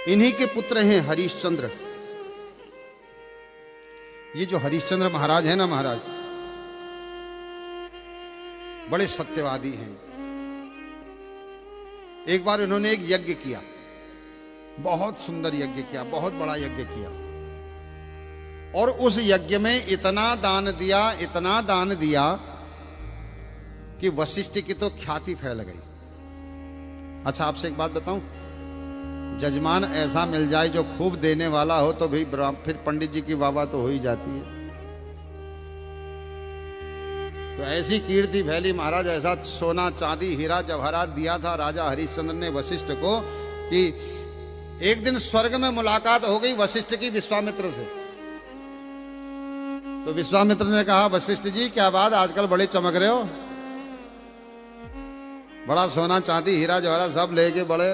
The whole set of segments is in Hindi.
इन्हीं के पुत्र हैं हरिश्चंद्र। ये जो हरिश्चंद्र महाराज है ना, महाराज बड़े सत्यवादी हैं। एक बार इन्होंने एक यज्ञ किया, बहुत सुंदर यज्ञ किया, बहुत बड़ा यज्ञ किया, और उस यज्ञ में इतना दान दिया, इतना दान दिया कि वशिष्ठ की तो ख्याति फैल गई। अच्छा, आपसे एक बात बताऊं, जजमान ऐसा मिल जाए जो खूब देने वाला हो तो भी फिर पंडित जी की वाह तो हो ही जाती है। तो ऐसी कीर्ति फैली महाराज, ऐसा सोना चांदी हीरा जवाहरात दिया था राजा हरिश्चंद्र ने वशिष्ठ को कि एक दिन स्वर्ग में मुलाकात हो गई वशिष्ठ की विश्वामित्र से। तो विश्वामित्र ने कहा, वशिष्ठ जी क्या बात, आजकल बड़े चमक रहे हो, बड़ा सोना चांदी हीरा जवाहरात सब लेके बड़े।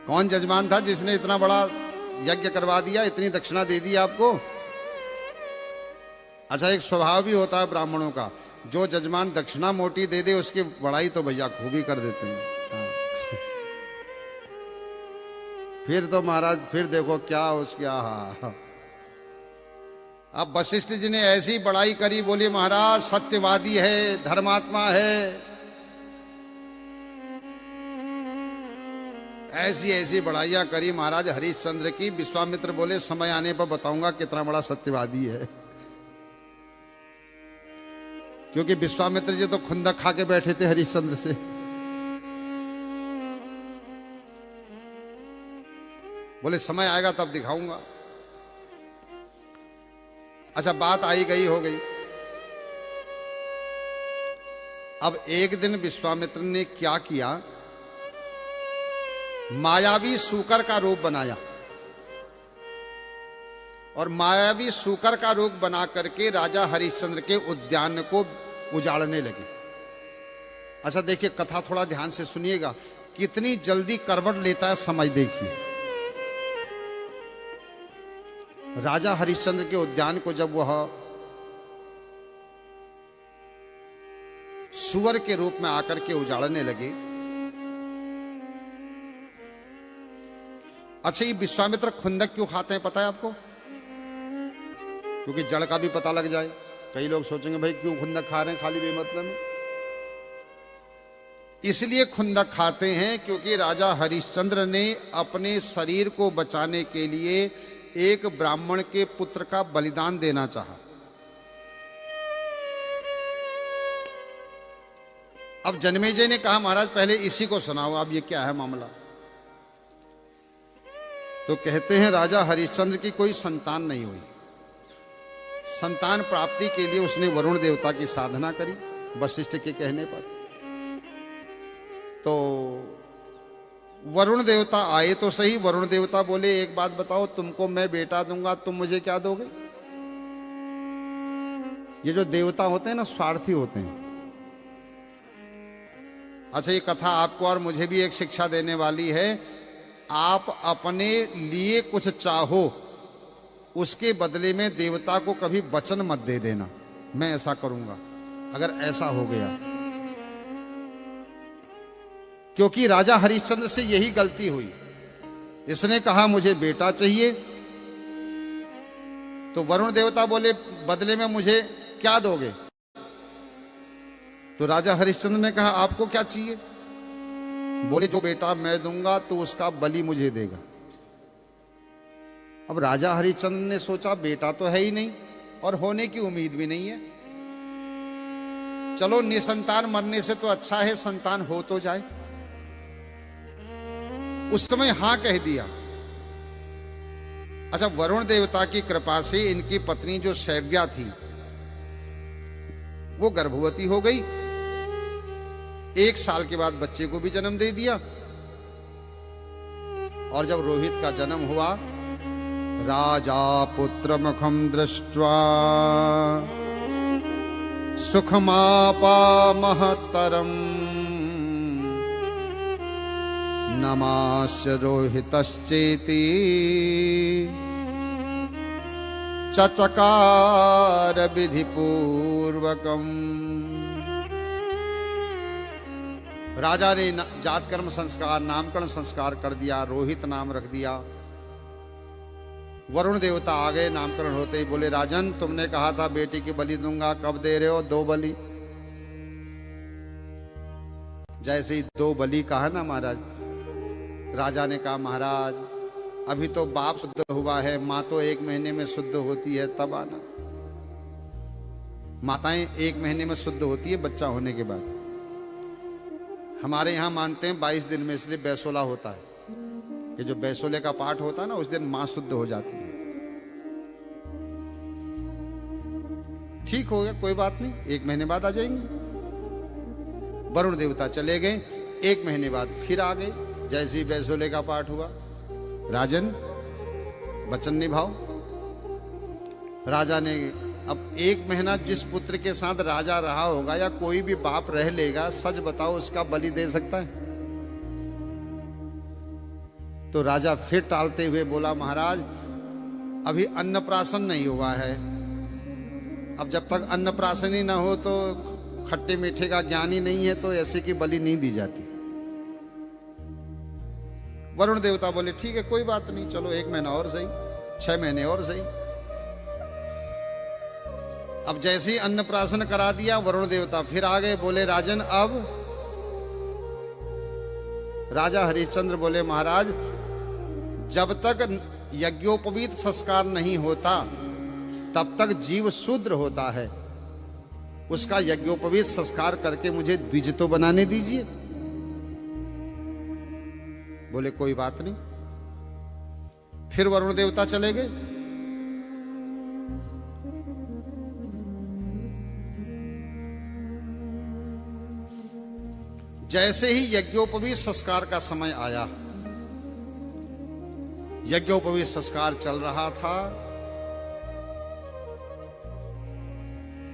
कौन जजमान था जिसने इतना बड़ा यज्ञ करवा दिया, इतनी दक्षिणा दे दी आपको? अच्छा, एक स्वभाव भी होता है ब्राह्मणों का, जो जजमान दक्षिणा मोटी दे दे उसकी बड़ाई तो भैया खूब ही कर देते हैं। फिर तो महाराज फिर देखो क्या उसके। हाँ, अब वशिष्ठ जी ने ऐसी बड़ाई करी, बोली महाराज सत्यवादी है, धर्मात्मा है, ऐसी ऐसी बड़ाइयां करी महाराज हरिश्चंद्र की। विश्वामित्र बोले समय आने पर बताऊंगा कितना बड़ा सत्यवादी है, क्योंकि विश्वामित्र जी तो खुंदक खा के बैठे थे हरिश्चंद्र से। बोले समय आएगा तब दिखाऊंगा। अच्छा, बात आई गई हो गई। अब एक दिन विश्वामित्र ने क्या किया, मायावी सूकर का रूप बनाया, और मायावी सूकर का रूप बना करके राजा हरिश्चंद्र के उद्यान को उजाड़ने लगे। अच्छा देखिए, कथा थोड़ा ध्यान से सुनिएगा, कितनी जल्दी करवट लेता है समय देखिए। राजा हरिश्चंद्र के उद्यान को जब वह सुअर के रूप में आकर के उजाड़ने लगे। अच्छा, ये विश्वामित्र खुंदक क्यों खाते हैं पता है आपको? क्योंकि जड़ का भी पता लग जाए। कई लोग सोचेंगे भाई क्यों खुंदक खा रहे हैं खाली बेमतलब में। इसलिए खुंदक खाते हैं क्योंकि राजा हरिश्चंद्र ने अपने शरीर को बचाने के लिए एक ब्राह्मण के पुत्र का बलिदान देना चाहा। अब जन्मेजय ने कहा, महाराज पहले इसी को सुनाओ, अब ये क्या है मामला। तो कहते हैं राजा हरिश्चंद्र की कोई संतान नहीं हुई। संतान प्राप्ति के लिए उसने वरुण देवता की साधना करी वशिष्ठ के कहने पर। तो वरुण देवता आए तो सही। वरुण देवता बोले, एक बात बताओ, तुमको मैं बेटा दूंगा, तुम मुझे क्या दोगे? ये जो देवता होते हैं ना, स्वार्थी होते हैं। अच्छा, ये कथा आपको और मुझे भी एक शिक्षा देने वाली है। आप अपने लिए कुछ चाहो, उसके बदले में देवता को कभी वचन मत दे देना, मैं ऐसा करूंगा, अगर ऐसा हो गया। क्योंकि राजा हरिश्चंद्र से यही गलती हुई। इसने कहा मुझे बेटा चाहिए, तो वरुण देवता बोले बदले में मुझे क्या दोगे? तो राजा हरिश्चंद्र ने कहा आपको क्या चाहिए? बोले जो बेटा मैं दूंगा तो उसका बलि मुझे देगा। अब राजा हरिश्चंद्र ने सोचा बेटा तो है ही नहीं और होने की उम्मीद भी नहीं है, चलो निसंतान मरने से तो अच्छा है संतान हो तो जाए। उस समय हां कह दिया। अच्छा, वरुण देवता की कृपा से इनकी पत्नी जो शैव्या थी वो गर्भवती हो गई। 1 साल के बाद बच्चे को भी जन्म दे दिया। और जब रोहित का जन्म हुआ, राजा पुत्र मुखम दृष्ट्वा सुखमापा महतरम नमाश्च रोहितश्चेति चचकार विधि पूर्वकम। राजा ने जात कर्म संस्कार, नामकरण संस्कार कर दिया, रोहित नाम रख दिया। वरुण देवता आ गए, नामकरण होते ही बोले, राजन तुमने कहा था बेटी की बलि दूंगा, कब दे रहे हो? 2 बलि। जैसे ही 2 बलि कहा ना महाराज, राजा ने कहा महाराज अभी तो बाप शुद्ध हुआ है, माँ तो 1 महीने में शुद्ध होती है, तब आना। माताएं 1 महीने में शुद्ध होती है बच्चा होने के बाद। हमारे यहां मानते हैं 22 दिन में, इसलिए बैसोला होता है। ये जो बैसोले का पाठ होता है ना, उस दिन मां शुद्ध हो जाती है। ठीक हो गया, कोई बात नहीं, 1 महीने बाद आ जाएंगे। वरुण देवता चले गए, 1 महीने बाद फिर आ गए। जैसे ही बैसोले का पाठ हुआ, राजन वचन निभाओ। राजा ने अब 1 महीना जिस पुत्र के साथ राजा रहा होगा या कोई भी बाप रह लेगा, सच बताओ उसका बलि दे सकता है? तो राजा फिर टालते हुए बोला, महाराज अभी अन्नप्राशन नहीं हुआ है। अब जब तक अन्नप्राशन ही ना हो तो खट्टे मीठे का ज्ञान ही नहीं है, तो ऐसे की बलि नहीं दी जाती। वरुण देवता बोले ठीक है कोई बात नहीं, चलो 1 महीना और सही, 6 महीने और सही। अब जैसे ही अन्नप्राशन करा दिया, वरुण देवता फिर आ गए, बोले राजन अब। राजा हरिश्चंद्र बोले महाराज जब तक यज्ञोपवीत संस्कार नहीं होता तब तक जीव शूद्र होता है, उसका यज्ञोपवीत संस्कार करके मुझे द्विज तो बनाने दीजिए। बोले कोई बात नहीं। फिर वरुण देवता चले गए। जैसे ही यज्ञोपवीत संस्कार का समय आया, यज्ञोपवीत संस्कार चल रहा था,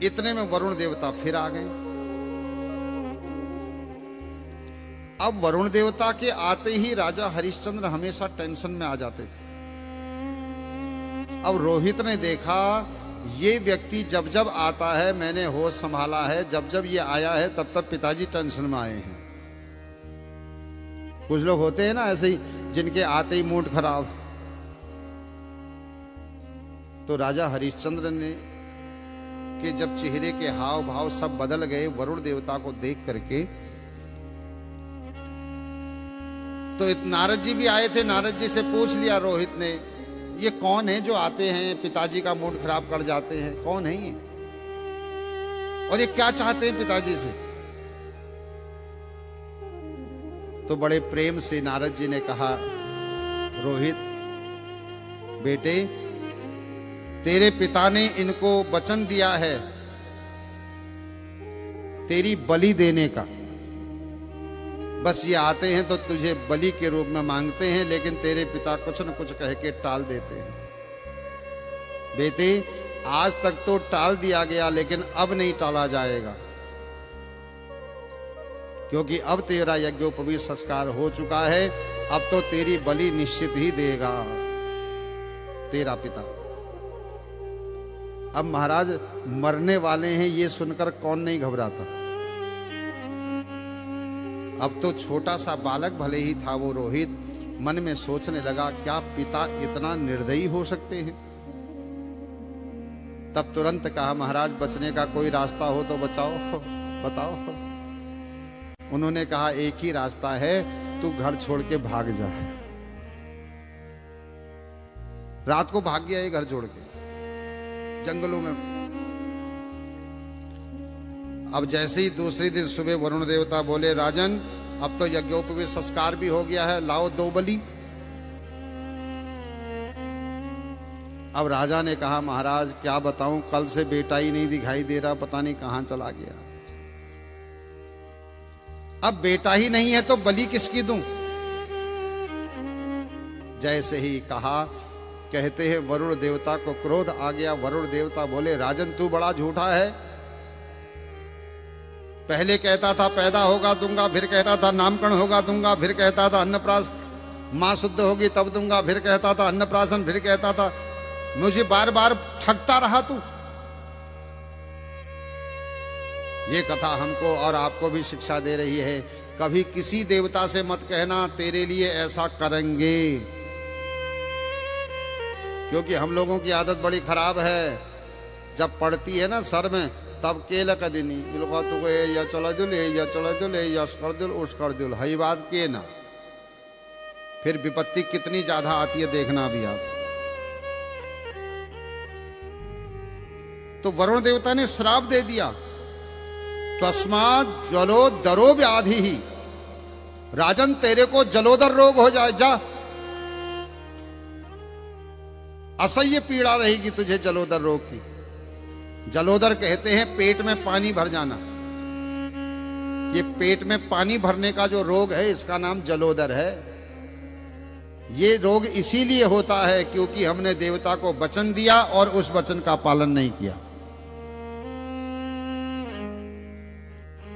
इतने में वरुण देवता फिर आ गए। अब वरुण देवता के आते ही राजा हरिश्चंद्र हमेशा टेंशन में आ जाते थे। अब रोहित ने देखा ये व्यक्ति जब जब आता है मैंने होश संभाला है, जब जब ये आया है तब तब पिताजी टेंशन में आए हैं। कुछ लोग होते हैं ना ऐसे ही, जिनके आते ही मूड खराब। तो राजा हरिश्चंद्र ने के जब चेहरे के हाव भाव सब बदल गए वरुण देवता को देख करके, तो नारद जी भी आए थे। नारद जी से पूछ लिया रोहित ने, ये कौन है जो आते हैं पिताजी का मूड खराब कर जाते हैं, कौन है ये और ये क्या चाहते हैं पिताजी से? तो बड़े प्रेम से नारद जी ने कहा, रोहित बेटे तेरे पिता ने इनको वचन दिया है तेरी बलि देने का। बस ये आते हैं तो तुझे बलि के रूप में मांगते हैं, लेकिन तेरे पिता कुछ न कुछ कह के टाल देते हैं। बेटे आज तक तो टाल दिया गया, लेकिन अब नहीं टाला जाएगा, क्योंकि अब तेरा यज्ञोपवीत संस्कार हो चुका है। अब तो तेरी बलि निश्चित ही देगा तेरा पिता। अब महाराज मरने वाले हैं ये सुनकर कौन नहीं घबराता। अब तो छोटा सा बालक भले ही था वो रोहित, मन में सोचने लगा क्या पिता इतना निर्दयी हो सकते हैं। तब तुरंत कहा, महाराज बचने का कोई रास्ता हो तो बचाओ, बताओ। उन्होंने कहा एक ही रास्ता है, तू घर छोड़ के भाग जा। रात को भाग गया ये घर छोड़ के जंगलों में। अब जैसे ही दूसरे दिन सुबह वरुण देवता बोले, राजन अब तो यज्ञोपवीत संस्कार भी हो गया है, लाओ 2 बलि। अब राजा ने कहा, महाराज क्या बताऊं, कल से बेटा ही नहीं दिखाई दे रहा, पता नहीं कहां चला गया। अब बेटा ही नहीं है तो बलि किसकी दूं? जैसे ही कहा, कहते हैं वरुण देवता को क्रोध आ गया। वरुण देवता बोले, राजन तू बड़ा झूठा है। पहले कहता था पैदा होगा दूंगा, फिर कहता था नामकरण होगा दूंगा, फिर कहता था अन्नप्राशन मां शुद्ध होगी तब दूंगा, फिर कहता था अन्नप्राशन, फिर कहता था। मुझे बार बार ठगता रहा तू। ये कथा हमको और आपको भी शिक्षा दे रही है कभी किसी देवता से मत कहना तेरे लिए ऐसा करेंगे, क्योंकि हम लोगों की आदत बड़ी खराब है। जब पड़ती है ना सर में, तब केला का दिन तुको या चला दिल या चला दिल या कर दिल उस कर दिल, हई बात के ना, फिर विपत्ति कितनी ज्यादा आती है देखना भी आप। तो वरुण देवता ने श्राप दे दिया, तस्मात् जलोदरो व्याधि ही, राजन तेरे को जलोदर रोग हो जाए, जा, असह्य पीड़ा रहेगी तुझे जलोदर रोग की। जलोदर कहते हैं पेट में पानी भर जाना। ये पेट में पानी भरने का जो रोग है इसका नाम जलोदर है। ये रोग इसीलिए होता है क्योंकि हमने देवता को वचन दिया और उस वचन का पालन नहीं किया।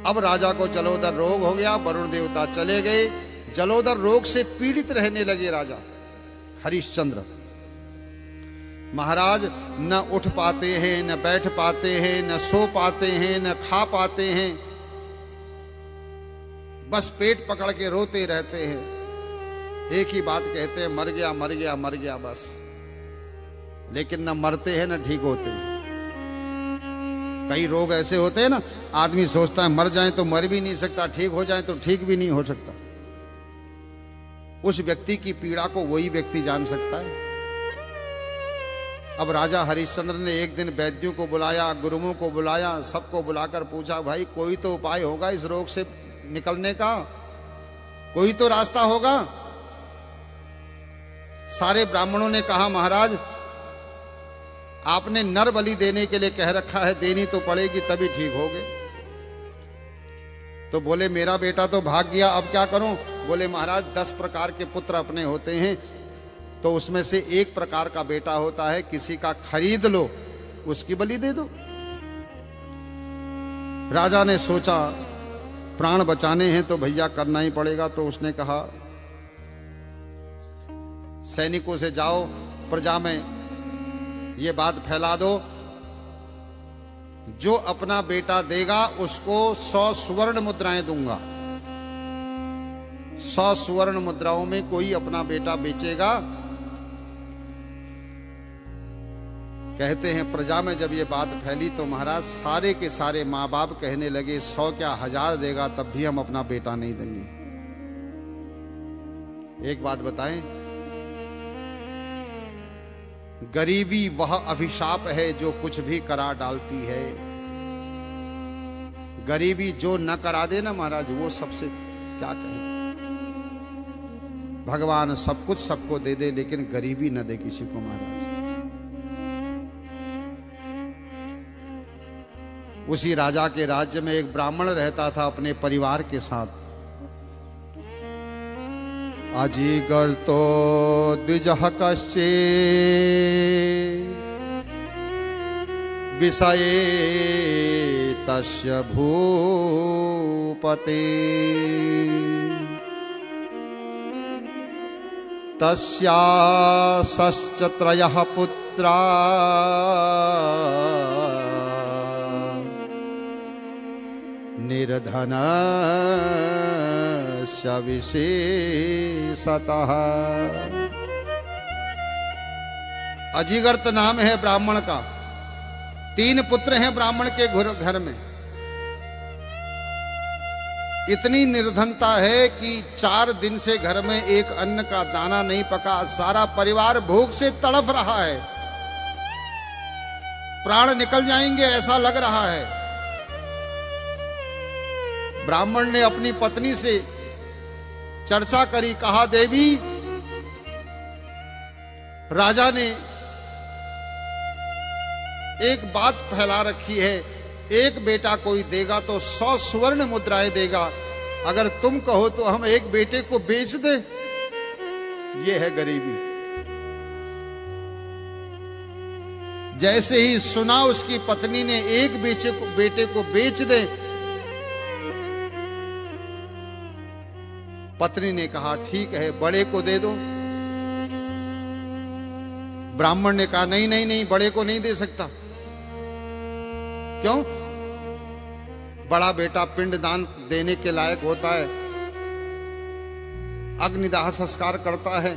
अब राजा को जलोदर रोग हो गया, वरुण देवता चले गए। जलोदर रोग से पीड़ित रहने लगे राजा हरिश्चंद्र। महाराज न उठ पाते हैं, न बैठ पाते हैं, न सो पाते हैं, न खा पाते हैं, बस पेट पकड़ के रोते रहते हैं। एक ही बात कहते हैं, मर गया मर गया मर गया बस। लेकिन न मरते हैं न ठीक होते हैं। कई रोग ऐसे होते हैं ना, आदमी सोचता है मर जाए तो मर भी नहीं सकता, ठीक हो जाए तो ठीक भी नहीं हो सकता। उस व्यक्ति की पीड़ा को वही व्यक्ति जान सकता है। अब राजा हरिश्चंद्र ने एक दिन वैद्यों को बुलाया, गुरुओं को बुलाया, सबको बुलाकर पूछा, भाई कोई तो उपाय होगा इस रोग से निकलने का, कोई तो रास्ता होगा। सारे ब्राह्मणों ने कहा, महाराज आपने नर बलि देने के लिए कह रखा है, देनी तो पड़ेगी तभी ठीक होगे। तो बोले मेरा बेटा तो भाग गया, अब क्या करूं? बोले महाराज 10 प्रकार के पुत्र अपने होते हैं, तो उसमें से एक प्रकार का बेटा होता है, किसी का खरीद लो, उसकी बलि दे दो। राजा ने सोचा प्राण बचाने हैं तो भैया करना ही पड़ेगा। तो उसने कहा सैनिकों से जाओ प्रजा में ये बात फैला दो, जो अपना बेटा देगा उसको 100 सुवर्ण मुद्राएं दूंगा। 100 सुवर्ण मुद्राओं में कोई अपना बेटा बेचेगा। कहते हैं प्रजा में जब ये बात फैली तो महाराज सारे के सारे माँ बाप कहने लगे 100 क्या 1000 देगा तब भी हम अपना बेटा नहीं देंगे। एक बात बताएं, गरीबी वह अभिशाप है जो कुछ भी करा डालती है। गरीबी जो न करा दे ना महाराज, वो सबसे क्या कहे। भगवान सब कुछ सबको दे दे लेकिन गरीबी न दे किसी को महाराज। उसी राजा के राज्य में एक ब्राह्मण रहता था अपने परिवार के साथ। अजीगर तो द्विजः कश्चे विषये तस्य भूपते तस्यासश्च त्रयः पुत्रा निर्धनस्य विशेषतः। अजीगर्त नाम है ब्राह्मण का। 3 पुत्र हैं ब्राह्मण के घर में। इतनी निर्धनता है कि 4 दिन से घर में एक अन्न का दाना नहीं पका। सारा परिवार भूख से तड़फ रहा है, प्राण निकल जाएंगे ऐसा लग रहा है। ब्राह्मण ने अपनी पत्नी से चर्चा करी, कहा देवी राजा ने एक बात फैला रखी है, एक बेटा कोई देगा तो 100 सुवर्ण मुद्राएं देगा, अगर तुम कहो तो हम एक बेटे को बेच दे। ये है गरीबी। जैसे ही सुना उसकी पत्नी ने एक बेटे को बेच दे, पत्नी ने कहा ठीक है बड़े को दे दो। ब्राह्मण ने कहा नहीं नहीं नहीं, बड़े को नहीं दे सकता। क्यों? बड़ा बेटा पिंडदान देने के लायक होता है अग्निदाह संस्कार करता है,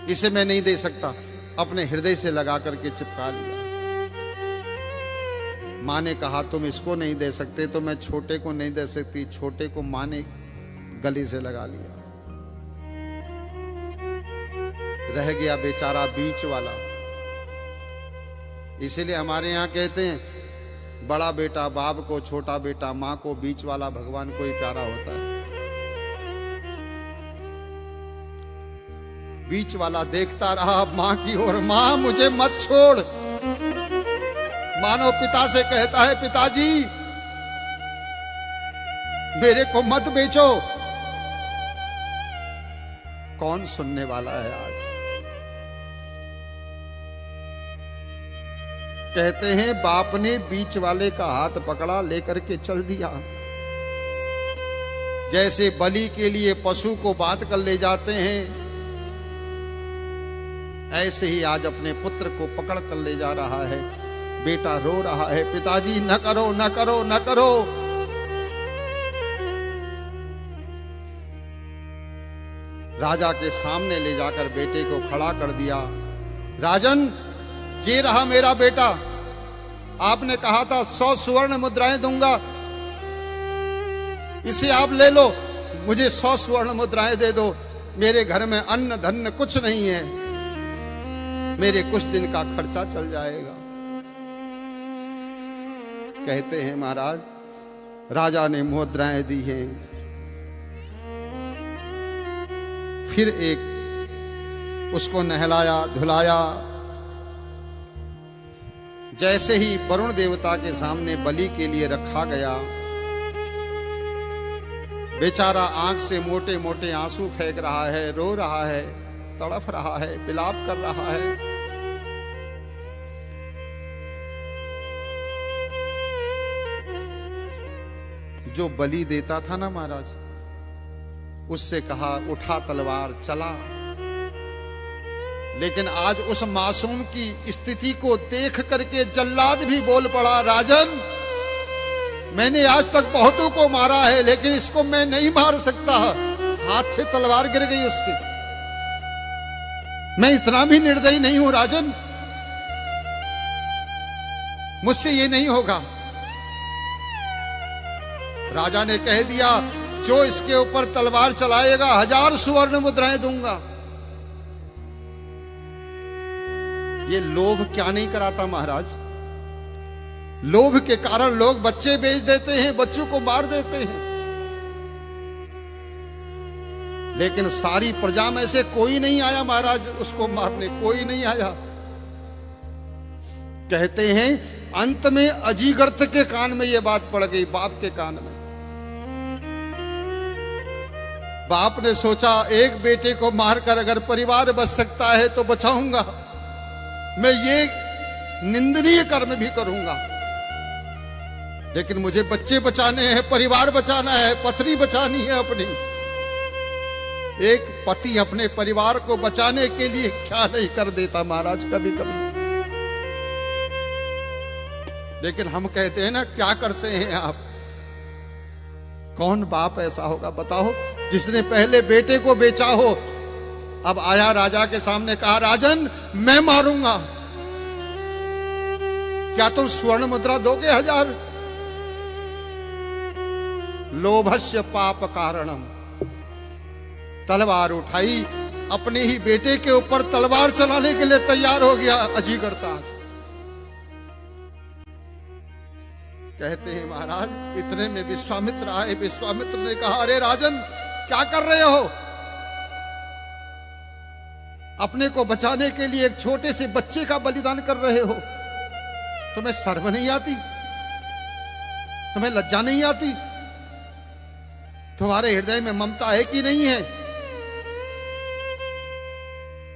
इसे मैं नहीं दे सकता, अपने हृदय से लगा करके चिपका लिया। माँ ने कहा तुम इसको नहीं दे सकते तो मैं छोटे को नहीं दे सकती, छोटे को माँ ने गले से लगा लिया। रह गया बेचारा बीच वाला। इसीलिए हमारे यहाँ कहते हैं बड़ा बेटा बाप को, छोटा बेटा माँ को, बीच वाला भगवान को ही प्यारा होता है। बीच वाला देखता रहा माँ की ओर, माँ मुझे मत छोड़। मानो पिता से कहता है पिताजी मेरे को मत बेचो। कौन सुनने वाला है आज? कहते हैं बाप ने बीच वाले का हाथ पकड़ा, लेकर के चल दिया। जैसे बलि के लिए पशु को बांध कर ले जाते हैं, ऐसे ही आज अपने पुत्र को पकड़ कर ले जा रहा है। बेटा रो रहा है, पिताजी न करो न करो न करो। राजा के सामने ले जाकर बेटे को खड़ा कर दिया। राजन ये रहा मेरा बेटा, आपने कहा था 100 स्वर्ण मुद्राएं दूंगा, इसे आप ले लो, मुझे 100 स्वर्ण मुद्राएं दे दो। मेरे घर में अन्न धन कुछ नहीं है, मेरे कुछ दिन का खर्चा चल जाएगा। कहते हैं महाराज राजा ने मुद्राएं दी हैं। फिर एक उसको नहलाया धुलाया। जैसे ही वरुण देवता के सामने बलि के लिए रखा गया, बेचारा आंख से मोटे मोटे आंसू फेंक रहा है, रो रहा है, तड़फ रहा है, विलाप कर रहा है। जो बलि देता था ना महाराज, उससे कहा उठा तलवार चला। लेकिन आज उस मासूम की स्थिति को देख करके जल्लाद भी बोल पड़ा, राजन मैंने आज तक बहुतों को मारा है, लेकिन इसको मैं नहीं मार सकता। हाथ से तलवार गिर गई उसकी। मैं इतना भी निर्दयी नहीं हूं राजन, मुझसे ये नहीं होगा। राजा ने कह दिया जो इसके ऊपर तलवार चलाएगा 1000 सुवर्ण मुद्राएं दूंगा। ये लोभ क्या नहीं कराता महाराज? लोभ के कारण लोग बच्चे बेच देते हैं, बच्चों को मार देते हैं। लेकिन सारी प्रजा में से कोई नहीं आया महाराज उसको मारने, कोई नहीं आया। कहते हैं अंत में अजीगर्थ के कान में यह बात पड़ गई, बाप के कान में। बाप ने सोचा एक बेटे को मारकर अगर परिवार बच सकता है तो बचाऊंगा, मैं ये निंदनीय कर्म भी करूंगा। लेकिन मुझे बच्चे बचाने हैं, परिवार बचाना है, पत्नी बचानी है अपनी। एक पति अपने परिवार को बचाने के लिए क्या नहीं कर देता महाराज कभी कभी। लेकिन हम कहते हैं ना क्या करते हैं आप? कौन बाप ऐसा होगा बताओ जिसने पहले बेटे को बेचा हो? अब आया राजा के सामने, कहा राजन मैं मारूंगा, क्या तुम स्वर्ण मुद्रा दोगे 1000? लोभस्य पाप कारणम। तलवार उठाई, अपने ही बेटे के ऊपर तलवार चलाने के लिए तैयार हो गया अजीगरताज। कहते हैं महाराज इतने में विश्वामित्र आए। विश्वामित्र ने कहा अरे राजन क्या कर रहे हो? अपने को बचाने के लिए एक छोटे से बच्चे का बलिदान कर रहे हो। तुम्हें शर्म नहीं आती? तुम्हें लज्जा नहीं आती? तुम्हारे हृदय में ममता है कि नहीं है?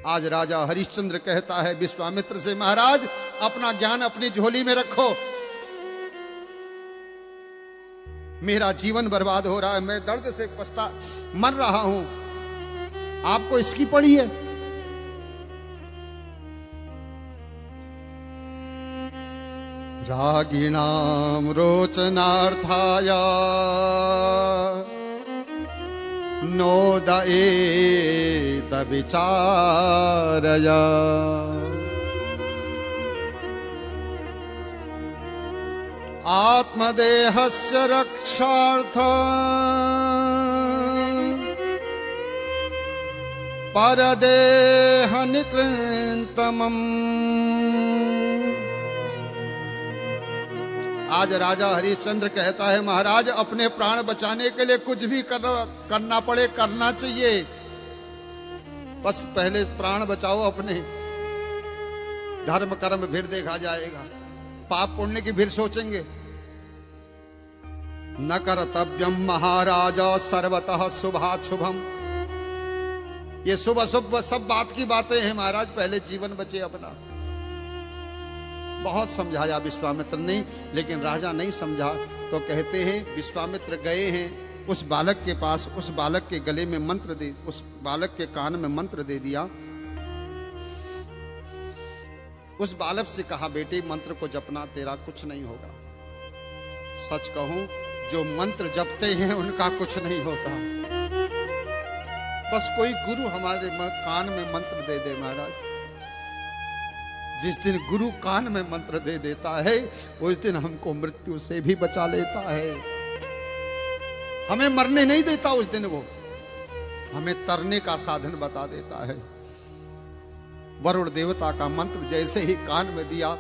आज राजा हरिश्चंद्र कहता है विश्वामित्र से, महाराज अपना ज्ञान अपनी झोली में रखो, मेरा जीवन बर्बाद हो रहा है, मैं दर्द से मर रहा हूं, आपको इसकी पड़ी है? रागिणाम रोचनार्थाय नोदयेत विचारया। आत्मदेहस्य रक्षार्थं परदेह निकृन्तमम्। आज राजा हरिश्चंद्र कहता है, महाराज अपने प्राण बचाने के लिए कुछ भी करना पड़े करना चाहिए, बस पहले प्राण बचाओ अपने। धर्म कर्म फिर देखा जाएगा, पाप पुण्य की फिर सोचेंगे। न कर्तव्यम महाराजा सर्वतः शुभाशुभम। ये शुभ अशुभ सब बात की बातें हैं महाराज, पहले जीवन बचे अपना। बहुत समझाया विश्वामित्र ने, लेकिन राजा नहीं समझा। तो कहते हैं विश्वामित्र गए हैं उस बालक के पास, उस बालक के गले में मंत्र दे, उस बालक के कान में मंत्र दे दिया। उस बालक से कहा, बेटे मंत्र को जपना, तेरा कुछ नहीं होगा। सच कहूं, जो मंत्र जपते हैं उनका कुछ नहीं होता। बस कोई गुरु हमारे कान में मंत्र दे दे महाराज। जिस दिन गुरु कान में मंत्र दे देता है, उस दिन हमको मृत्यु से भी बचा लेता है। हमें मरने नहीं देता उस दिन, वो हमें तरने का साधन बता देता है। वरुण देवता का मंत्र जैसे ही कान में दिया,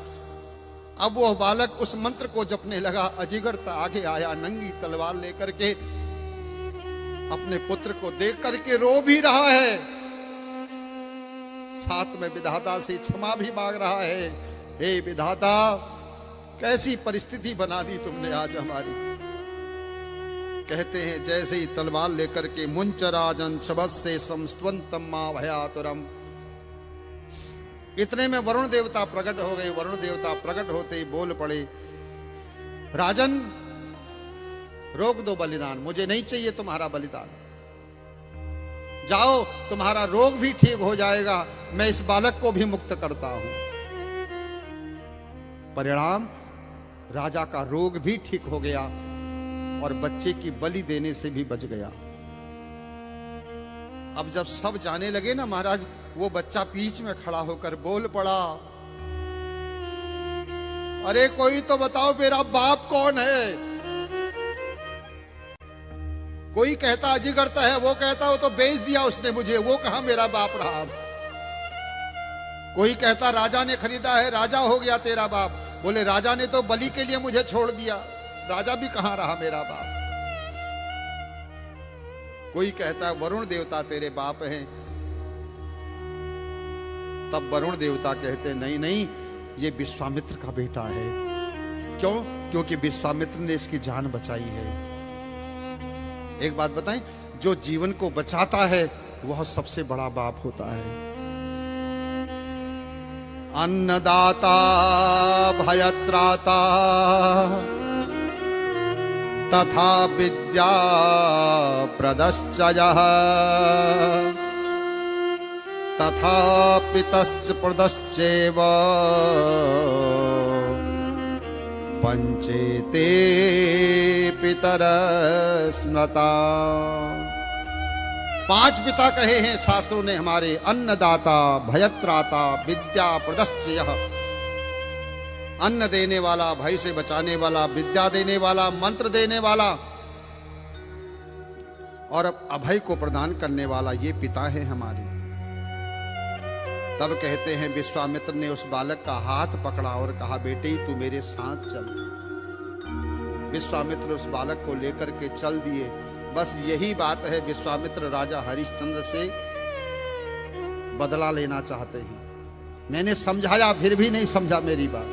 अब वह बालक उस मंत्र को जपने लगा। अजगर आगे आया नंगी तलवार लेकर के, अपने पुत्र को देख करके रो भी रहा है, साथ में विधाता से क्षमा भी मांग रहा है। हे विधाता, कैसी परिस्थिति बना दी तुमने आज हमारी। कहते हैं जैसे ही तलवार लेकर के मुंचराजन शबस्य संस्तवंतम मा भयातुरम। इतने में वरुण देवता प्रकट हो गए। वरुण देवता प्रकट होते ही बोल पड़े, राजन रोक दो बलिदान, मुझे नहीं चाहिए तुम्हारा बलिदान। जाओ, तुम्हारा रोग भी ठीक हो जाएगा, मैं इस बालक को भी मुक्त करता हूं। परिणाम, राजा का रोग भी ठीक हो गया और बच्चे की बलि देने से भी बच गया। अब जब सब जाने लगे ना महाराज, वो बच्चा बीच में खड़ा होकर बोल पड़ा, अरे कोई तो बताओ मेरा बाप कौन है। कोई कहता अजिगर्त है, वो कहता वो तो बेच दिया उसने मुझे, वो कहां मेरा बाप रहा। कोई कहता राजा ने खरीदा है, राजा हो गया तेरा बाप। बोले राजा ने तो बलि के लिए मुझे छोड़ दिया, राजा भी कहां रहा मेरा बाप। कोई कहता है वरुण देवता तेरे बाप हैं। तब वरुण देवता कहते नहीं नहीं, ये विश्वामित्र का बेटा है। क्यों? क्योंकि विश्वामित्र ने इसकी जान बचाई है। एक बात बताएं, जो जीवन को बचाता है वह सबसे बड़ा बाप होता है। अन्नदाता भयत्राता तथा विद्या प्रदश्च यः तथा पितश्च प्रदश्चैव पंचेते पितर स्मृता। 5 पिता कहे हैं शास्त्रों ने हमारे, अन्नदाता भयत्राता विद्या प्रदश्च यः। अन्न देने वाला, भय से बचाने वाला, विद्या देने वाला, मंत्र देने वाला और अभय को प्रदान करने वाला, ये पिता है हमारे। तब कहते हैं विश्वामित्र ने उस बालक का हाथ पकड़ा और कहा, बेटे तू मेरे साथ चल। विश्वामित्र उस बालक को लेकर के चल दिए। बस यही बात है, विश्वामित्र राजा हरिश्चंद्र से बदला लेना चाहते हैं। मैंने समझाया फिर भी नहीं समझा मेरी बात।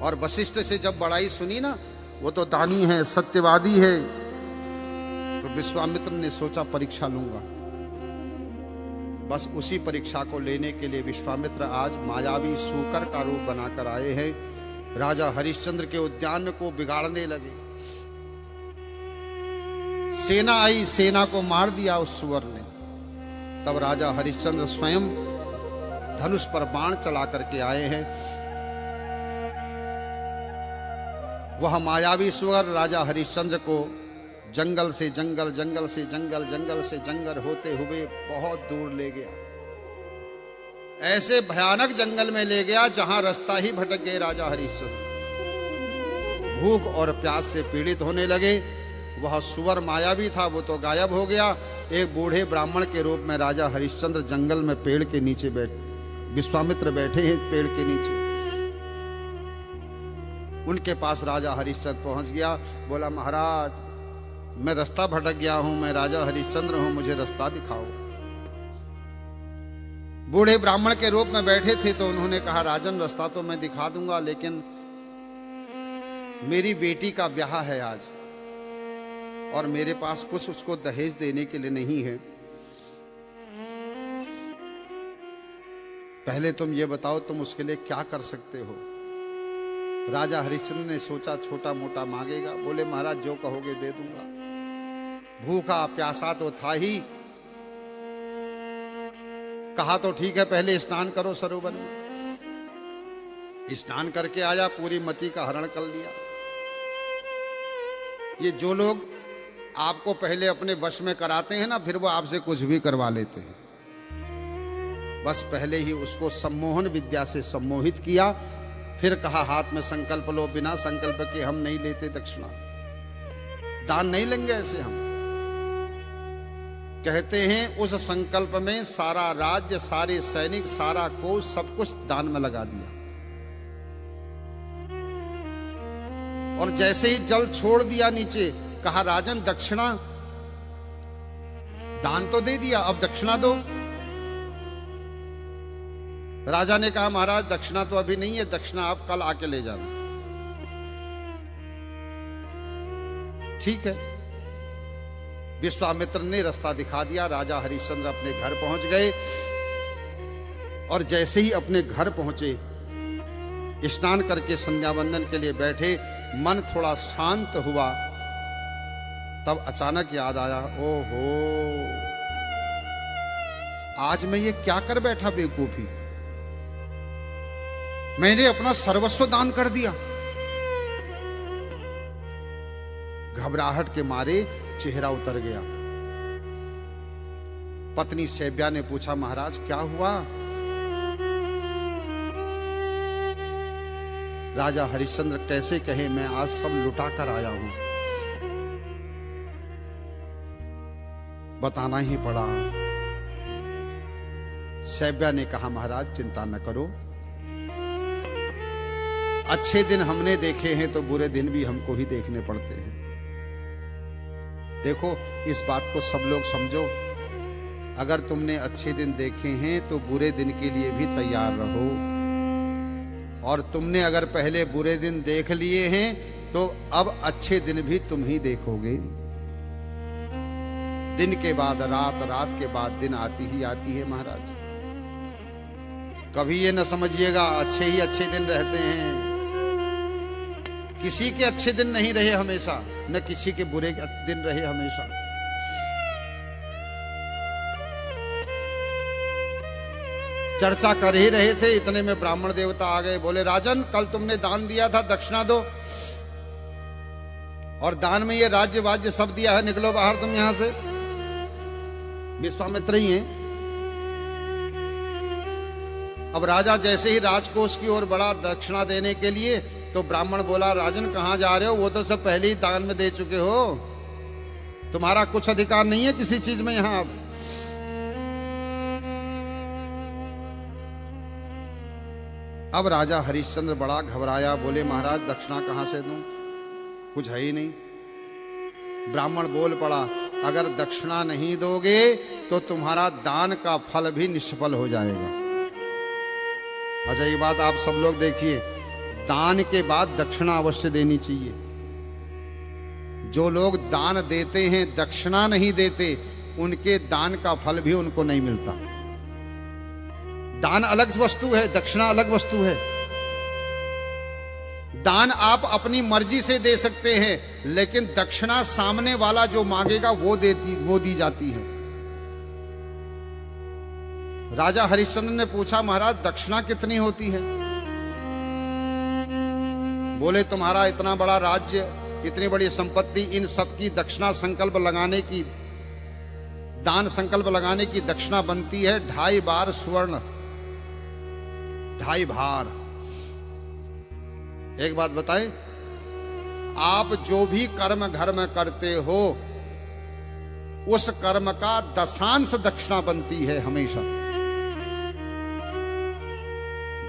और वशिष्ठ से जब बड़ाई सुनी ना, वो तो दानी है, सत्यवादी है, तो विश्वामित्र ने सोचा परीक्षा लूंगा। बस उसी परीक्षा को लेने के लिए विश्वामित्र आज मायावी सूकर का रूप बनाकर आए हैं। राजा हरिश्चंद्र के उद्यान को बिगाड़ने लगे। सेना आई, सेना को मार दिया उस सुअर ने। तब राजा हरिश्चंद्र स्वयं धनुष पर बाण चला करके आए हैं। वह मायावी सुअर राजा हरिश्चंद्र को जंगल से जंगल, जंगल से जंगल, जंगल से जंगल होते हुए बहुत दूर ले गया। ऐसे भयानक जंगल में ले गया जहां रास्ता ही भटक गए राजा हरिश्चंद्र। भूख और प्यास से पीड़ित होने लगे। वह सुवर माया भी था, वो तो गायब हो गया। एक बूढ़े ब्राह्मण के रूप में राजा हरिश्चंद्र जंगल में पेड़ के नीचे विश्वामित्र बैठे हैं पेड़ के नीचे। उनके पास राजा हरिश्चंद्र पहुंच गया। बोला, महाराज मैं रास्ता भटक गया हूं, मैं राजा हरिश्चंद्र हूं, मुझे रास्ता दिखाओ। बूढ़े ब्राह्मण के रूप में बैठे थे तो उन्होंने कहा, राजन रास्ता तो मैं दिखा दूंगा, लेकिन मेरी बेटी का ब्याह है आज और मेरे पास कुछ उसको दहेज देने के लिए नहीं है। पहले तुम ये बताओ तुम उसके लिए क्या कर सकते हो। राजा हरिश्चंद्र ने सोचा छोटा मोटा मांगेगा। बोले, महाराज जो कहोगे दे दूंगा। भूखा प्यासा तो था ही। कहा तो ठीक है, पहले स्नान करो सरोवर में। स्नान करके आया, पूरी मति का हरण कर लिया। ये जो लोग आपको पहले अपने वश में कराते हैं ना, फिर वो आपसे कुछ भी करवा लेते हैं। बस पहले ही उसको सम्मोहन विद्या से सम्मोहित किया। फिर कहा, हाथ में संकल्प लो, बिना संकल्प के हम नहीं लेते दक्षिणा, दान नहीं लेंगे ऐसे हम। कहते हैं उस संकल्प में सारा राज्य, सारे सैनिक, सारा कोष, सब कुछ दान में लगा दिया। और जैसे ही जल छोड़ दिया नीचे, कहा, राजन दक्षिणा, दान तो दे दिया, अब दक्षिणा दो। राजा ने कहा, महाराज दक्षिणा तो अभी नहीं है, दक्षिणा आप कल आके ले जाना। ठीक है। विश्वामित्र ने रास्ता दिखा दिया। राजा हरिश्चंद्र अपने घर पहुंच गए और जैसे ही अपने घर पहुंचे, स्नान करके संध्या वंदन के लिए बैठे, मन थोड़ा शांत हुआ, तब अचानक याद आया, ओहो आज मैं ये क्या कर बैठा बेवकूफी, मैंने अपना सर्वस्व दान कर दिया। घबराहट के मारे चेहरा उतर गया। पत्नी शैब्या ने पूछा, महाराज क्या हुआ? राजा हरिश्चंद्र कैसे कहे, मैं आज सब लुटा कर आया हूं। बताना ही पड़ा। शैब्या ने कहा, महाराज चिंता न करो, अच्छे दिन हमने देखे हैं तो बुरे दिन भी हमको ही देखने पड़ते हैं। देखो इस बात को सब लोग समझो, अगर तुमने अच्छे दिन देखे हैं तो बुरे दिन के लिए भी तैयार रहो, और तुमने अगर पहले बुरे दिन देख लिए हैं तो अब अच्छे दिन भी तुम ही देखोगे। दिन के बाद रात, रात के बाद दिन आती ही आती है महाराज। कभी ये न समझिएगा अच्छे ही अच्छे दिन रहते हैं। किसी के अच्छे दिन नहीं रहे हमेशा, न किसी के बुरे दिन रहे हमेशा। चर्चा कर ही रहे थे, इतने में ब्राह्मण देवता आ गए। बोले, राजन कल तुमने दान दिया था, दक्षिणा दो, और दान में ये राज्य वाज्य सब दिया है, निकलो बाहर तुम यहां से। विश्वामित्र ही हैं। अब राजा जैसे ही राजकोष की ओर बढ़ा दक्षिणा देने के लिए, तो ब्राह्मण बोला, राजन कहां जा रहे हो? वो तो सब पहले ही दान में दे चुके हो, तुम्हारा कुछ अधिकार नहीं है किसी चीज में यहां। अब राजा हरिश्चंद्र बड़ा घबराया। बोले, महाराज दक्षिणा कहां से दूं, कुछ है ही नहीं। ब्राह्मण बोल पड़ा, अगर दक्षिणा नहीं दोगे तो तुम्हारा दान का फल भी निष्फल हो जाएगा। अच्छा ये बात आप सब लोग देखिए, दान के बाद दक्षिणा अवश्य देनी चाहिए। जो लोग दान देते हैं दक्षिणा नहीं देते, उनके दान का फल भी उनको नहीं मिलता। दान अलग वस्तु है, दक्षिणा अलग वस्तु है। दान आप अपनी मर्जी से दे सकते हैं, लेकिन दक्षिणा सामने वाला जो मांगेगा वो दी जाती है। राजा हरिश्चंद्र ने पूछा, महाराज दक्षिणा कितनी होती है? बोले, तुम्हारा इतना बड़ा राज्य, इतनी बड़ी संपत्ति, इन सब की दक्षिणा संकल्प लगाने की, दान संकल्प लगाने की दक्षिणा बनती है 2.5 बार स्वर्ण, 2.5 भार। एक बात बताएं, आप जो भी कर्म घर में करते हो उस कर्म का 10 दक्षिणा बनती है हमेशा।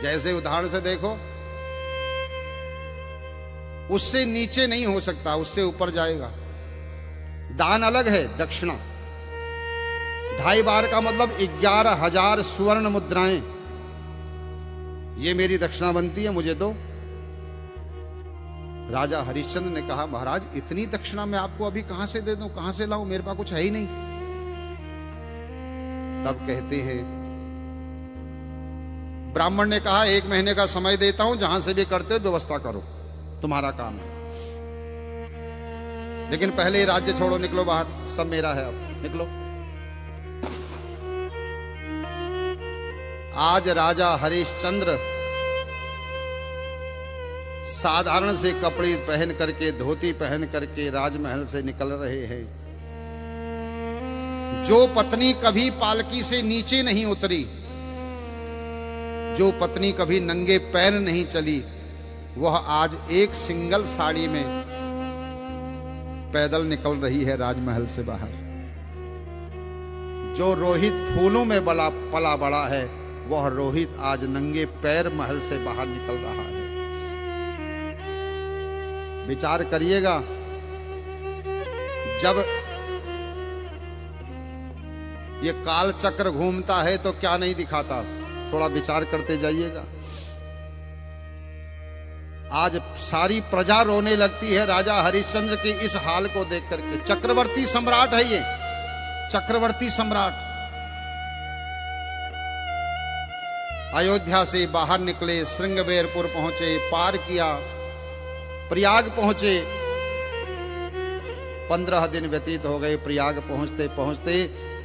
जैसे उदाहरण से देखो, उससे नीचे नहीं हो सकता, उससे ऊपर जाएगा। दान अलग है, दक्षिणा 2.5 बार का मतलब 11,000 स्वर्ण मुद्राएं, ये मेरी दक्षिणा बनती है, मुझे दो। राजा हरिश्चंद्र ने कहा, महाराज इतनी दक्षिणा मैं आपको अभी कहां से दे दूं, कहां से लाऊं, मेरे पास कुछ है ही नहीं। तब कहते हैं, ब्राह्मण ने कहा 1 महीने का समय देता हूं, जहां से भी करते हो व्यवस्था करो, तुम्हारा काम है, लेकिन पहले ही राज्य छोड़ो, निकलो बाहर, सब मेरा है, अब निकलो। आज राजा हरिश्चंद्र साधारण से कपड़े पहन करके, धोती पहन करके राजमहल से निकल रहे हैं। जो पत्नी कभी पालकी से नीचे नहीं उतरी, जो पत्नी कभी नंगे पैर नहीं चली, वह आज एक सिंगल साड़ी में पैदल निकल रही है राजमहल से बाहर। जो रोहित फूलों में पला बड़ा है, वह रोहित आज नंगे पैर महल से बाहर निकल रहा है। विचार करिएगा, जब ये काल चक्र घूमता है तो क्या नहीं दिखाता, थोड़ा विचार करते जाइएगा। आज सारी प्रजा रोने लगती है राजा हरिश्चंद्र के इस हाल को देख करके। चक्रवर्ती सम्राट है ये, चक्रवर्ती सम्राट। अयोध्या से बाहर निकले, श्रृंगबेरपुर पहुंचे, पार किया, प्रयाग पहुंचे। 15 दिन व्यतीत हो गए। प्रयाग पहुंचते पहुंचते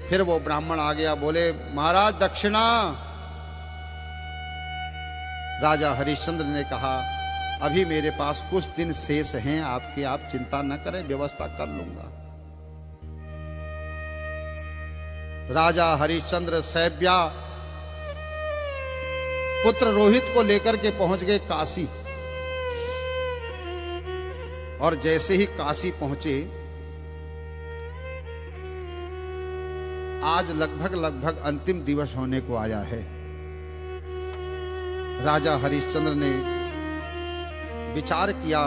फिर वो ब्राह्मण आ गया, बोले महाराज दक्षिणा। राजा हरिश्चंद्र ने कहा, अभी मेरे पास कुछ दिन शेष हैं आपके, आप चिंता न करें, व्यवस्था कर लूंगा। राजा हरिश्चंद्र सैब्या पुत्र रोहित को लेकर के पहुंच गए काशी। और जैसे ही काशी पहुंचे, आज लगभग अंतिम दिवस होने को आया है। राजा हरिश्चंद्र ने विचार किया,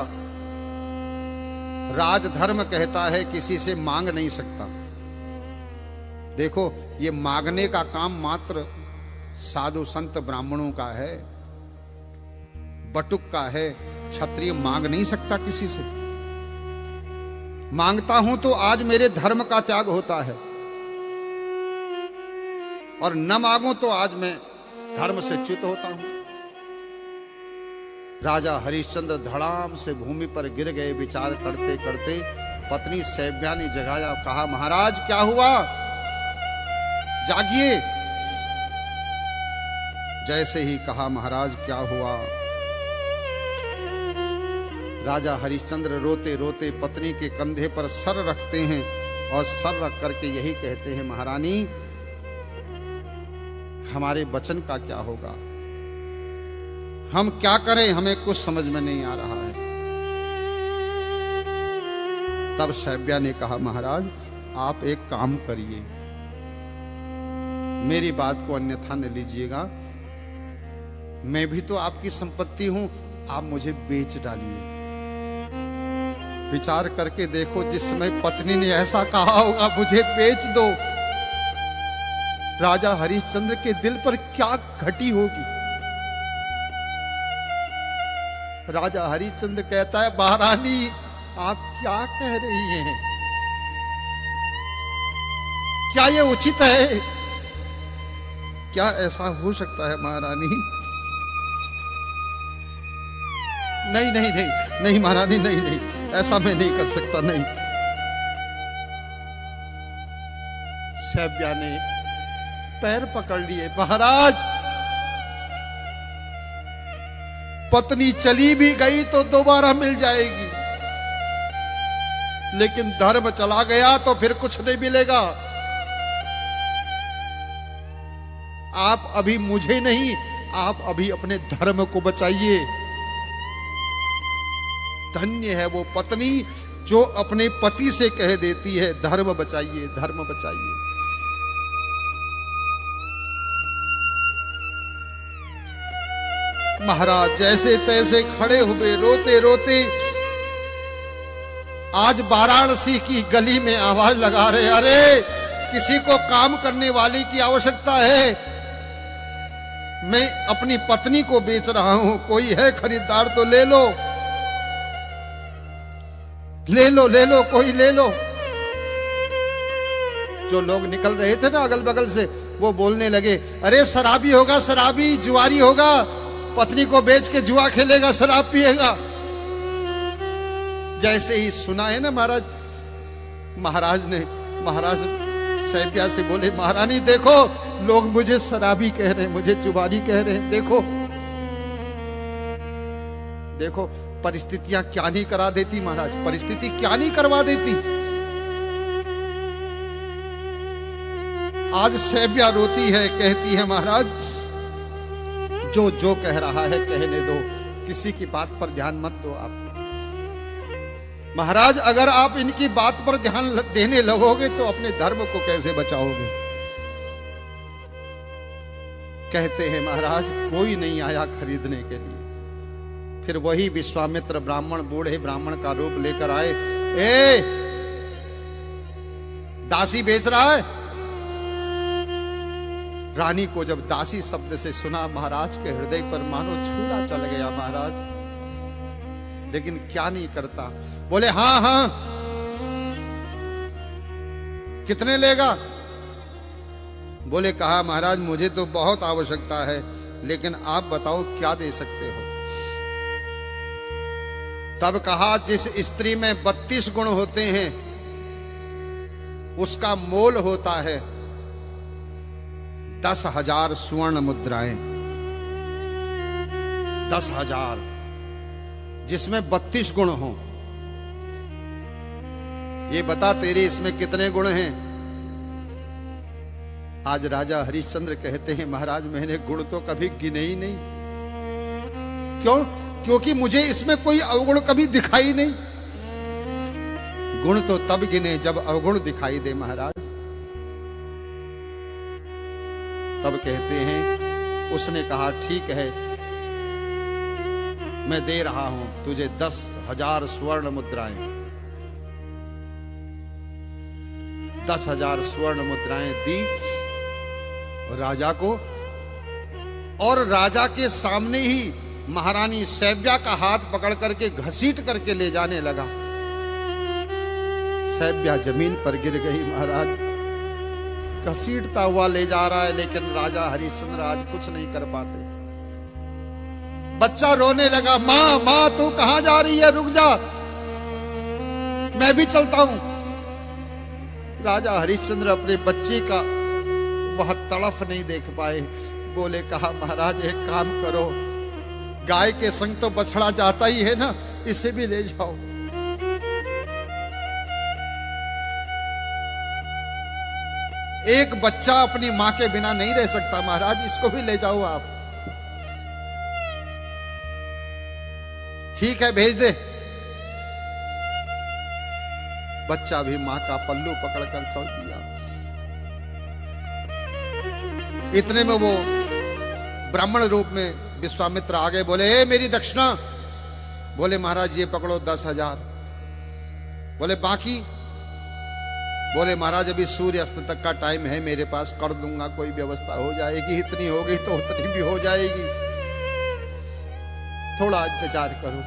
राजधर्म कहता है किसी से मांग नहीं सकता। देखो, ये मांगने का काम मात्र साधु संत ब्राह्मणों का है, बटुक का है। क्षत्रिय मांग नहीं सकता किसी से। मांगता हूं तो आज मेरे धर्म का त्याग होता है, और न मांगूं तो आज मैं धर्म से च्युत होता हूं। राजा हरिश्चंद्र धड़ाम से भूमि पर गिर गए। विचार करते करते पत्नी सैब्या ने जगाया, कहा महाराज क्या हुआ, जागिए। जैसे ही कहा महाराज क्या हुआ, राजा हरिश्चंद्र रोते रोते पत्नी के कंधे पर सर रखते हैं और सर रख करके यही कहते हैं, महारानी हमारे वचन का क्या होगा, हम क्या करें, हमें कुछ समझ में नहीं आ रहा है। तब सैब्या ने कहा, महाराज आप एक काम करिए, मेरी बात को अन्यथा न लीजिएगा, मैं भी तो आपकी संपत्ति हूं, आप मुझे बेच डालिए। विचार करके देखो, जिस समय पत्नी ने ऐसा कहा होगा मुझे बेच दो, राजा हरिश्चंद्र के दिल पर क्या घटी होगी। राजा हरिश्चंद्र कहता है, महारानी आप क्या कह रही हैं, क्या ये उचित है, क्या ऐसा हो सकता है महारानी? नहीं नहीं नहीं नहीं महारानी, नहीं नहीं, ऐसा मैं नहीं कर सकता, नहीं। सैब्या ने पैर पकड़ लिए, महाराज पत्नी चली भी गई तो दोबारा मिल जाएगी, लेकिन धर्म चला गया तो फिर कुछ नहीं मिलेगा। आप अभी मुझे नहीं, आप अभी अपने धर्म को बचाइए। धन्य है वो पत्नी जो अपने पति से कह देती है धर्म बचाइए, धर्म बचाइए। महाराज जैसे तैसे खड़े हुए रोते रोते आज वाराणसी की गली में आवाज लगा रहे, अरे किसी को काम करने वाली की आवश्यकता है, मैं अपनी पत्नी को बेच रहा हूं, कोई है खरीदार तो ले लो, ले लो, ले लो, कोई ले लो। जो लोग निकल रहे थे ना अगल बगल से, वो बोलने लगे, अरे शराबी होगा, शराबी जुआरी होगा, पत्नी को बेच के जुआ खेलेगा, शराब पिएगा। जैसे ही सुना है ना महाराज सैब्या से बोले, महारानी देखो लोग मुझे शराबी कह रहे हैं, मुझे जुआरी कह रहे हैं, देखो देखो परिस्थितियां क्या नहीं करा देती महाराज, परिस्थिति क्या नहीं करवा देती। आज सैब्या रोती है, कहती है महाराज जो जो कह रहा है कहने दो, किसी की बात पर ध्यान मत दो आप। महाराज अगर आप इनकी बात पर ध्यान देने लगोगे तो अपने धर्म को कैसे बचाओगे। कहते हैं महाराज कोई नहीं आया खरीदने के लिए। फिर वही विश्वामित्र ब्राह्मण, बूढ़े ब्राह्मण का रूप लेकर आए, ए दासी बेच रहा है। रानी को जब दासी शब्द से सुना, महाराज के हृदय पर मानो छूरा चल गया महाराज, लेकिन क्या नहीं करता। बोले हाँ हाँ, कितने लेगा? बोले कहा महाराज मुझे तो बहुत आवश्यकता है, लेकिन आप बताओ क्या दे सकते हो। तब कहा जिस स्त्री में 32 गुण होते हैं उसका मोल होता है 10,000 स्वर्ण मुद्राएं। 10,000 जिसमें 32 गुण हो। ये बता तेरे इसमें कितने गुण हैं? आज राजा हरिश्चंद्र कहते हैं महाराज मैंने गुण तो कभी गिने ही नहीं। क्यों? क्योंकि मुझे इसमें कोई अवगुण कभी दिखाई नहीं। गुण तो तब गिने जब अवगुण दिखाई दे महाराज। तब कहते हैं उसने कहा ठीक है मैं दे रहा हूं तुझे 10,000 स्वर्ण मुद्राएं। 10,000 स्वर्ण मुद्राएं दी राजा को, और राजा के सामने ही महारानी सैब्या का हाथ पकड़ करके घसीट करके ले जाने लगा। सैब्या जमीन पर गिर गई महाराज। घसीटता हुआ ले जा रहा है, लेकिन राजा हरिश्चंद्र आज कुछ नहीं कर पाते। बच्चा रोने लगा, माँ माँ तू कहां जा रही है, रुक जा मैं भी चलता हूं। राजा हरिश्चंद्र अपने बच्चे का वह तड़फ नहीं देख पाए। बोले कहा महाराज एक काम करो, गाय के संग तो बछड़ा जाता ही है ना, इसे भी ले जाओ। एक बच्चा अपनी मां के बिना नहीं रह सकता महाराज, इसको भी ले जाओ आप। ठीक है भेज दे। बच्चा भी मां का पल्लू पकड़कर चल दिया। इतने में वो ब्राह्मण रूप में विश्वामित्र आ गए। बोले ए मेरी दक्षिणा। बोले महाराज ये पकड़ो 10,000। बोले बाकी? बोले महाराज अभी सूर्य अस्त तक का टाइम है मेरे पास, कर दूंगा, कोई व्यवस्था हो जाएगी, इतनी होगी तो उतनी भी हो जाएगी, थोड़ा इंतजार करो।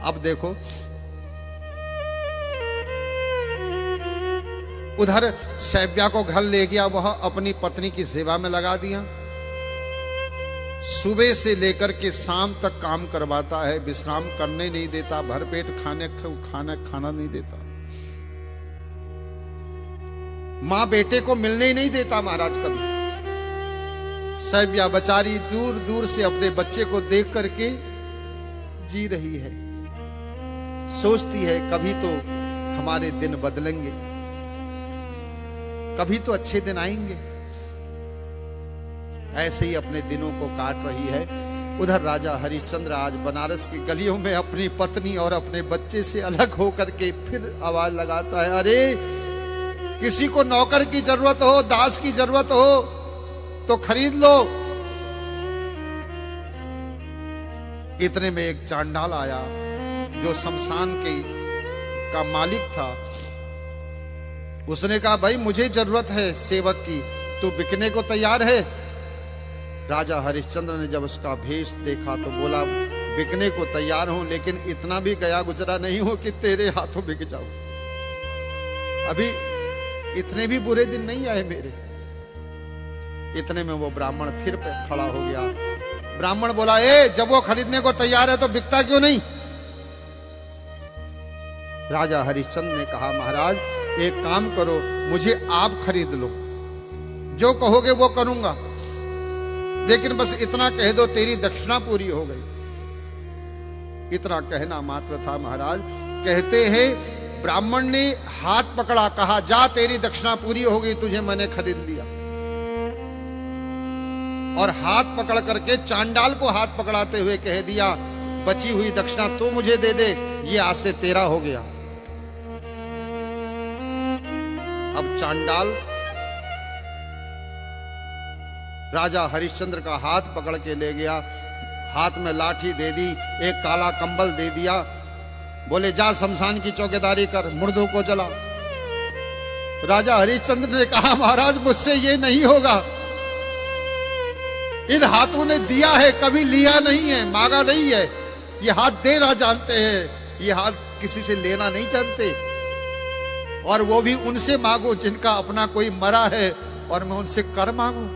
अब देखो उधर सैब्या को घर ले गया, वह अपनी पत्नी की सेवा में लगा दिया। सुबह से लेकर के शाम तक काम करवाता है, विश्राम करने नहीं देता, भरपेट खाना नहीं देता। मां बेटे को मिलने ही नहीं देता महाराज कभी। सैब्या बेचारी दूर दूर से अपने बच्चे को देख करके जी रही है। सोचती है कभी तो हमारे दिन बदलेंगे, कभी तो अच्छे दिन आएंगे। ऐसे ही अपने दिनों को काट रही है। उधर राजा हरिश्चंद्र आज बनारस की गलियों में अपनी पत्नी और अपने बच्चे से अलग होकर के फिर आवाज लगाता है, अरे किसी को नौकर की जरूरत हो, दास की जरूरत हो तो खरीद लो। इतने में एक चांडाल आया जो शमशान का मालिक था। उसने कहा, भाई मुझे जरूरत है सेवक की, तू बिकने को तैयार है? राजा हरिश्चंद्र ने जब उसका भेष देखा तो बोला, बिकने को तैयार हूं, लेकिन इतना भी गया गुजरा नहीं हो कि तेरे हाथों बिक जाऊं। अभी इतने भी बुरे दिन नहीं आए मेरे। इतने में वो ब्राह्मण फिर पे खड़ा हो गया। ब्राह्मण बोला, ए जब वो खरीदने को तैयार है तो बिकता क्यों नहीं? राजा हरिश्चंद्र ने कहा, महाराज एक काम करो, मुझे आप खरीद लो, जो कहोगे वो करूंगा, लेकिन बस इतना कह दो तेरी दक्षिणा पूरी हो गई। इतना कहना मात्र था महाराज। कहते हैं ब्राह्मण ने हाथ पकड़ा, कहा, जा तेरी दक्षिणा पूरी हो गई, तुझे मैंने खरीद लिया। और हाथ पकड़ करके चांडाल को हाथ पकड़ाते हुए कह दिया, बची हुई दक्षिणा तू मुझे दे दे, ये आज से तेरा हो गया। अब चांडाल राजा हरिश्चंद्र का हाथ पकड़ के ले गया, हाथ में लाठी दे दी, एक काला कंबल दे दिया, बोले जा शमशान की चौकीदारी कर, मुर्दों को जला। राजा हरिश्चंद्र ने कहा, महाराज मुझसे ये नहीं होगा, इन हाथों ने दिया है, कभी लिया नहीं है, मांगा नहीं है। ये हाथ देना जानते हैं, ये हाथ किसी से लेना नहीं जानते, और वो भी उनसे मांगो जिनका अपना कोई मरा है, और मैं उनसे कर मांगू,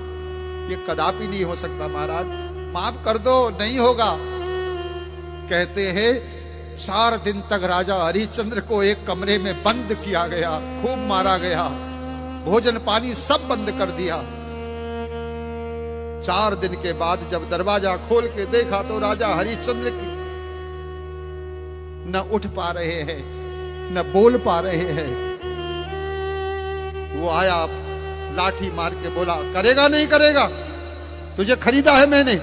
ये कदापि नहीं हो सकता। महाराज माफ कर दो, नहीं होगा। कहते हैं 4 दिन तक राजा हरिश्चंद्र को एक कमरे में बंद किया गया, खूब मारा गया, भोजन पानी सब बंद कर दिया। 4 दिन के बाद जब दरवाजा खोल के देखा तो राजा हरिश्चंद्र न उठ पा रहे हैं, न बोल पा रहे हैं। वो आया, लाठी मार के बोला, करेगा नहीं करेगा? तुझे खरीदा है मैंने।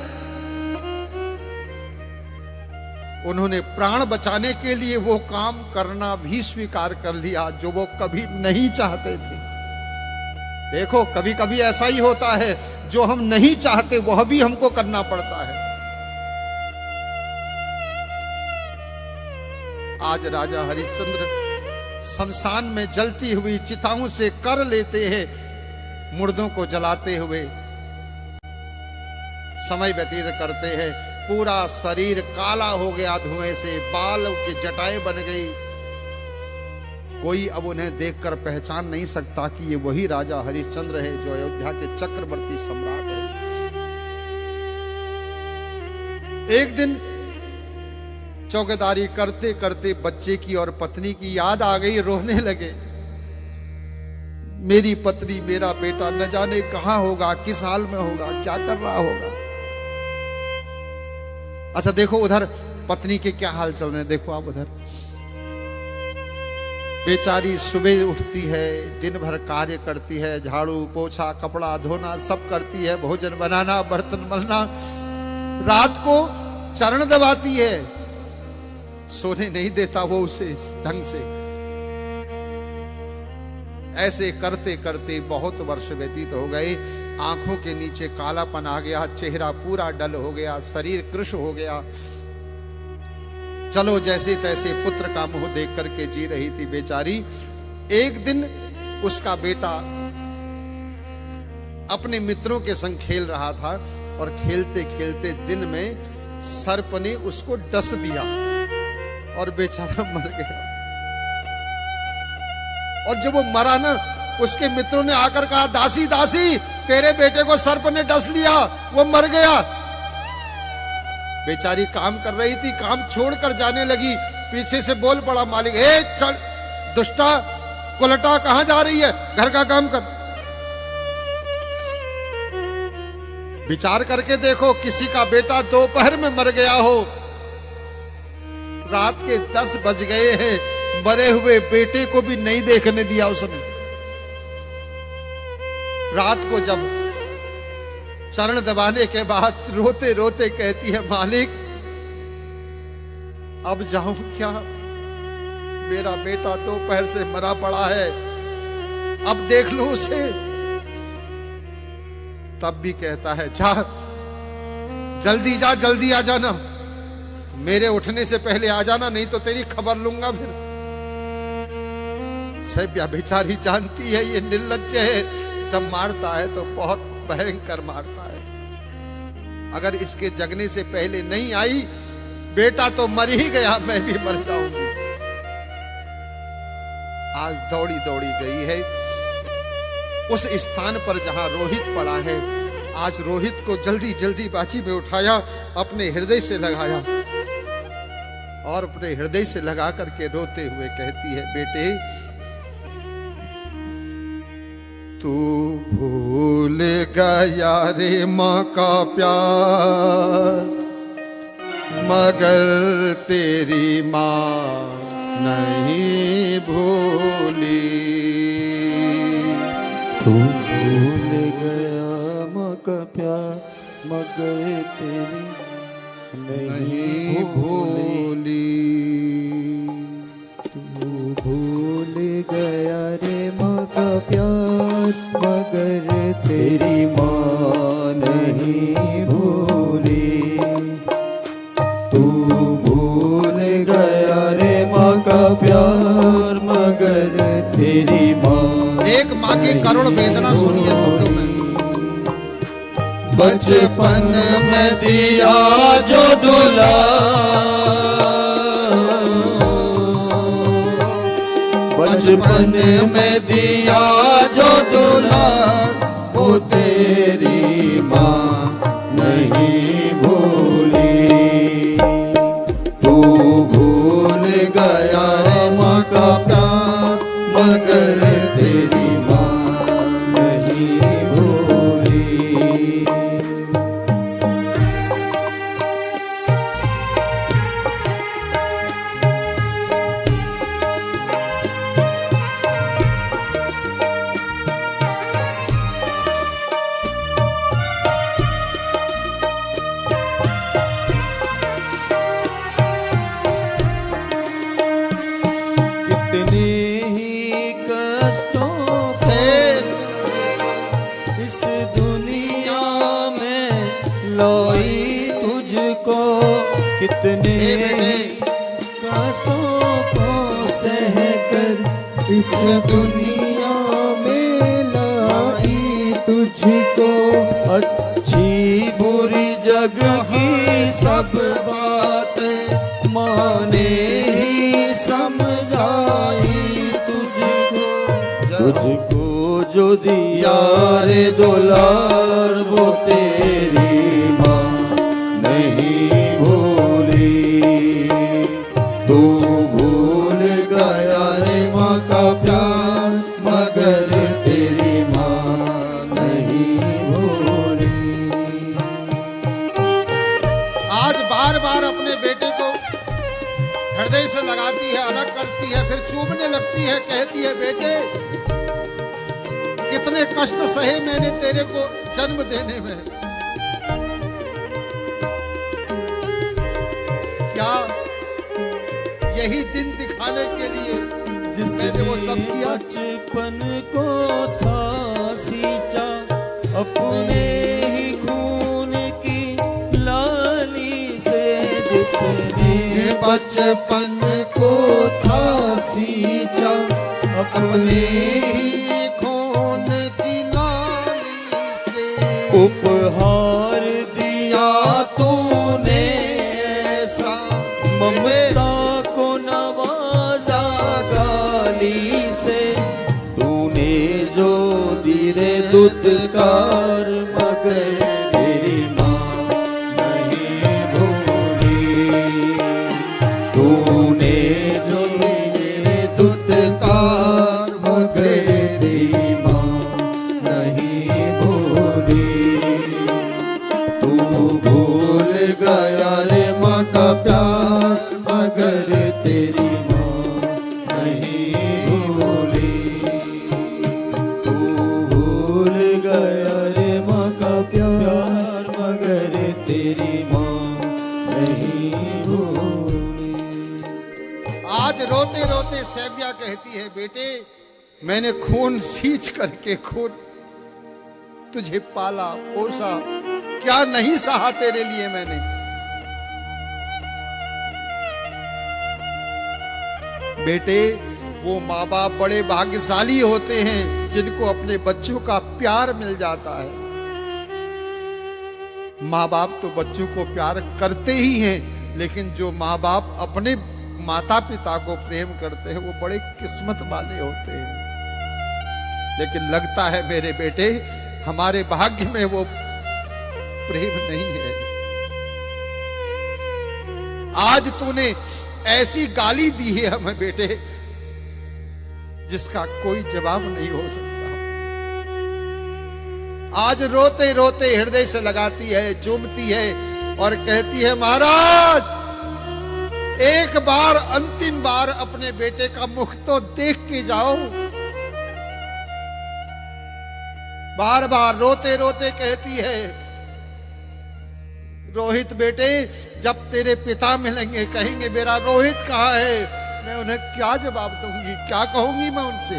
उन्होंने प्राण बचाने के लिए वो काम करना भी स्वीकार कर लिया जो वो कभी नहीं चाहते थे। देखो कभी कभी ऐसा ही होता है, जो हम नहीं चाहते वह भी हमको करना पड़ता है। आज राजा हरिश्चंद्र शमशान में जलती हुई चिताओं से कर लेते हैं, मुर्दों को जलाते हुए समय व्यतीत करते हैं। पूरा शरीर काला हो गया धुएं से, बाल की जटाएं बन गई। कोई अब उन्हें देखकर पहचान नहीं सकता कि ये वही राजा हरिश्चंद्र है जो अयोध्या के चक्रवर्ती सम्राट है। एक दिन चौकीदारी करते करते बच्चे की और पत्नी की याद आ गई, रोने लगे। मेरी पत्नी मेरा बेटा न जाने कहां होगा, किस हाल में होगा, क्या कर रहा होगा। अच्छा देखो उधर पत्नी के क्या हाल चल रहे हैं, देखो आप उधर। बेचारी सुबह उठती है, दिन भर कार्य करती है, झाड़ू पोछा कपड़ा धोना सब करती है, भोजन बनाना बर्तन मलना, रात को चरण दबाती है, सोने नहीं देता वो उसे ढंग से। ऐसे करते करते बहुत वर्ष व्यतीत हो गए। आंखों के नीचे कालापन आ गया, चेहरा पूरा डल हो गया, शरीर कृश हो गया। चलो जैसे तैसे पुत्र का मुंह देख करके जी रही थी बेचारी। एक दिन उसका बेटा अपने मित्रों के संग खेल रहा था और खेलते खेलते दिन में सर्प ने उसको डस दिया और बेचारा मर गया। और जब वो मरा ना, उसके मित्रों ने आकर कहा, दासी दासी तेरे बेटे को सर्प ने डस लिया, वो मर गया। बेचारी काम कर रही थी, काम छोड़कर जाने लगी, पीछे से बोल पड़ा मालिक, ए चल दुष्टा कुलटा कहां जा रही है, घर का काम कर। विचार करके देखो, किसी का बेटा दोपहर में मर गया हो, रात के 10 बज गए हैं, मरे हुए बेटे को भी नहीं देखने दिया उसने। रात को जब चरण दबाने के बाद रोते रोते कहती है, मालिक अब जाऊं क्या, मेरा बेटा दोपहर से मरा पड़ा है, अब देख लूं उसे। तब भी कहता है, जा जल्दी जा, जल्दी आ जाना, मेरे उठने से पहले आ जाना, नहीं तो तेरी खबर लूंगा फिर। सैब्या बेचारी जानती है ये निर्लज्ज है, जब मारता है तो बहुत भयंकर मारता है। अगर इसके जगने से पहले नहीं आई, बेटा तो मर ही गया, मैं भी मर जाऊंगी। आज दौड़ी दौड़ी गई है उस स्थान पर जहां रोहित पड़ा है। आज रोहित को जल्दी जल्दी बाजी में उठाया, अपने हृदय से लगाया और अपने हृदय से लगा करके रोते हुए कहती है, बेटे तू भूल गया रे माँ का प्यार, मगर तेरी माँ नहीं भूली। तू भूल गया माँ का प्यार, मगर तेरी नहीं भूली। तू भूल गया रे माँ का प्यार, मगर तेरी माँ नहीं भूली। तू भूल गया रे माँ का प्यार, मगर तेरी माँ। एक माँ की करुण वेदना सुनिए शब्दों में। बचपन में दिया जो दुलार, बचपन में दिया जो दुलार, वो तेरी माँ नहीं भूली। तू भूल गया रे माँ का प्यार, मगर तेरी माँ नहीं भूली। कितने कष्टों को सहकर इस दुनिया में लाई तुझको। अच्छी बुरी जग की सब बातें माने ही समझाई तुझको। तुझको जो दिया रे दुलार, वो तेरी माँ नहीं भूली। तू भूल गया रे माँ का प्यार, मगर तेरी माँ नहीं भूली। आज बार बार अपने बेटे को हृदय से लगाती है, अलग करती है, फिर चूमने लगती है, कहती है, बेटे कितने कष्ट सहे मैंने तेरे को जन्म देने में। क्या यही दिन दिखाने के लिए मैंने वो सब किया? बचपन को था सींचा अपने ही खून की लाली से, जिसने बचपन को था सींचा अपने ही खून की लाली से, उपहार दिया तूने ऐसा, ममता को नवाजा गाली से। तूने जो धीरे दुत्कार, मगर तेरी माँ नहीं भूली। तूने जो धीरे दुत्कार, मगर तेरी माँ नहीं भूली। तू भूल गया रे माँ का प्यार, मगर आज रोते रोते सैव्या कहती है, बेटे मैंने खून सींच करके खून तुझे पाला पोसा, क्या नहीं सहा तेरे लिए मैंने। बेटे वो माँ बाप बड़े भाग्यशाली होते हैं जिनको अपने बच्चों का प्यार मिल जाता है। माँ बाप तो बच्चों को प्यार करते ही हैं, लेकिन जो माँ बाप अपने माता पिता को प्रेम करते हैं वो बड़े किस्मत वाले होते हैं। लेकिन लगता है मेरे बेटे हमारे भाग्य में वो प्रेम नहीं है। आज तूने ऐसी गाली दी है हमें बेटे जिसका कोई जवाब नहीं हो सकता। आज रोते रोते हृदय से लगाती है, चूमती है और कहती है, महाराज एक बार अंतिम बार अपने बेटे का मुख तो देख के जाओ। बार बार रोते रोते कहती है, रोहित बेटे जब तेरे पिता मिलेंगे कहेंगे मेरा रोहित कहाँ है, मैं उन्हें क्या जवाब दूंगी, क्या कहूंगी मैं उनसे।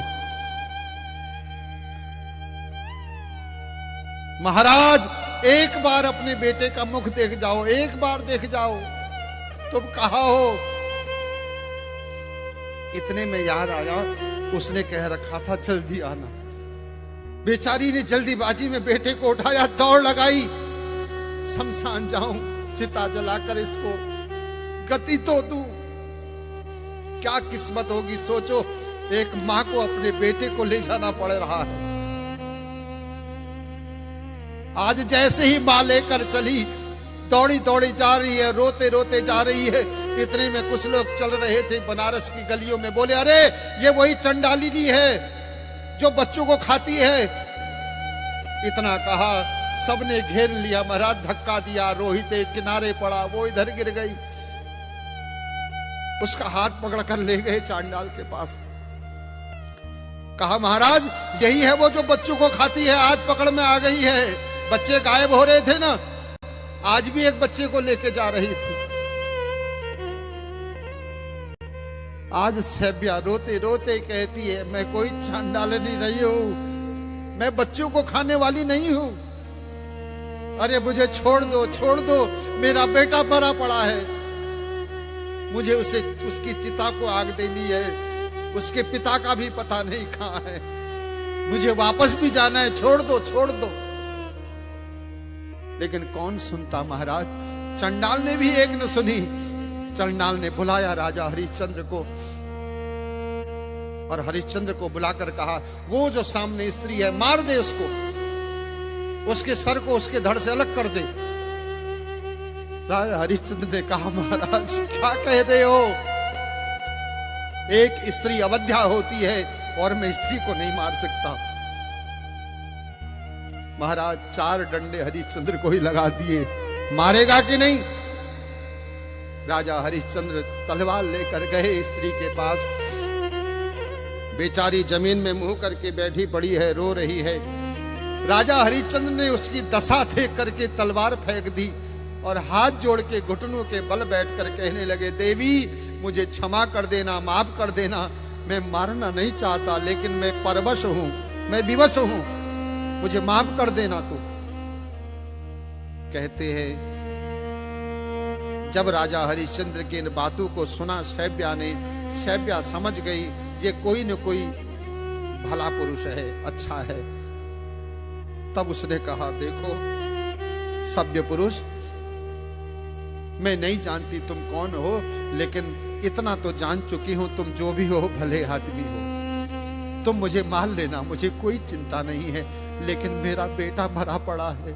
महाराज एक बार अपने बेटे का मुख देख जाओ, एक बार देख जाओ, तुम कहाँ हो। इतने में याद आया उसने कह रखा था जल्दी आना। बेचारी ने जल्दीबाजी में बेटे को उठाया, दौड़ लगाई, शमशान जाऊं, चिता जलाकर इसको गति तो दूं। क्या किस्मत होगी सोचो, एक मां को अपने बेटे को ले जाना पड़ रहा है। आज जैसे ही मां लेकर चली, दौड़ी दौड़ी जा रही है, रोते रोते जा रही है। इतने में कुछ लोग चल रहे थे बनारस की गलियों में, बोले अरे ये वही चंडालिनी है जो बच्चों को खाती है। इतना कहा सबने घेर लिया, महाराज धक्का दिया, रोहित एक किनारे पड़ा, वो इधर गिर गई। उसका हाथ पकड़कर ले गए चांडाल के पास। कहा महाराज यही है वो जो बच्चों को खाती है, आज पकड़ में आ गई है। बच्चे गायब हो रहे थे ना, आज भी एक बच्चे को लेके जा रही थी। आज सैव्या रोते रोते कहती है, मैं कोई चांडालनी नहीं हूं, मैं बच्चों को खाने वाली नहीं हूं। अरे मुझे छोड़ दो, मेरा बेटा मरा पड़ा है, मुझे उसे उसकी चिता को आग देनी है, उसके पिता का भी पता नहीं कहां है, मुझे वापस भी जाना है, छोड़ दो। लेकिन कौन सुनता महाराज। चंडाल ने भी एक न सुनी। चंडाल ने बुलाया राजा हरिश्चंद्र को और हरिश्चंद्र को बुलाकर कहा, वो जो सामने स्त्री है मार दे उसको, उसके सर को उसके धड़ से अलग कर दे। राजा हरिश्चंद्र ने कहा, महाराज क्या कह रहे हो, एक स्त्री अवध्या होती है और मैं स्त्री को नहीं मार सकता। महाराज 4 डंडे हरिश्चंद्र को ही लगा दिए, मारेगा कि नहीं। राजा हरिश्चंद्र तलवार लेकर गए स्त्री के पास। बेचारी जमीन में मुंह करके बैठी पड़ी है, रो रही है। राजा हरिश्चंद्र ने उसकी दशा देख करके तलवार फेंक दी और हाथ जोड़ के घुटनों के बल बैठकर कहने लगे, देवी मुझे क्षमा कर देना, माफ कर देना, मैं मारना नहीं चाहता, लेकिन मैं परवश हूं, मैं विवश हूं, मुझे माफ कर देना तू। कहते हैं जब राजा हरिश्चंद्र की इन बातों को सुना सैव्या समझ गई ये कोई न कोई भला पुरुष है, अच्छा है। तब उसने कहा, देखो सभ्य पुरुष, मैं नहीं जानती तुम कौन हो, लेकिन इतना तो जान चुकी हूं, तुम जो भी हो भले आदमी हो, तुम मुझे मार लेना, मुझे कोई चिंता नहीं है, लेकिन मेरा बेटा मरा पड़ा है,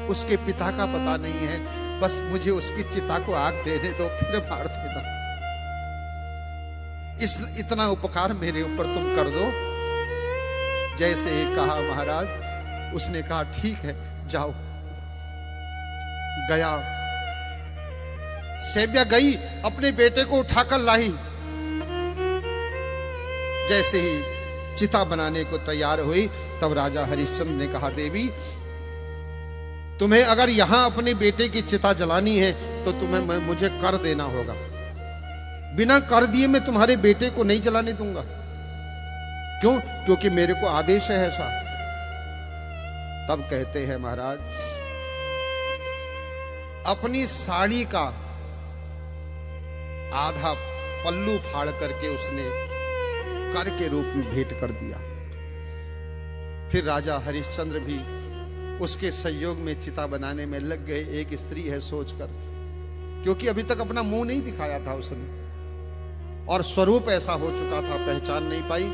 उसके पिता का पता नहीं है, बस मुझे उसकी चिता को आग देने दो, फिर मार देना। इतना उपकार मेरे ऊपर तुम कर दो। जैसे ही कहा महाराज, उसने कहा ठीक है जाओ। गया, सैव्या गई, अपने बेटे को उठाकर लाई। जैसे ही चिता बनाने को तैयार हुई, तब राजा हरिश्चंद्र ने कहा, देवी तुम्हें अगर यहां अपने बेटे की चिता जलानी है तो तुम्हें मुझे कर देना होगा। बिना कर दिए मैं तुम्हारे बेटे को नहीं चलाने दूंगा। क्यों? क्योंकि मेरे को आदेश है ऐसा। तब कहते हैं महाराज, अपनी साड़ी का आधा पल्लू फाड़ करके उसने कर के रूप में भेंट कर दिया। फिर राजा हरिश्चंद्र भी उसके सहयोग में चिता बनाने में लग गए, एक स्त्री है सोचकर, क्योंकि अभी तक अपना मुंह नहीं दिखाया था उसने और स्वरूप ऐसा हो चुका था, पहचान नहीं पाई।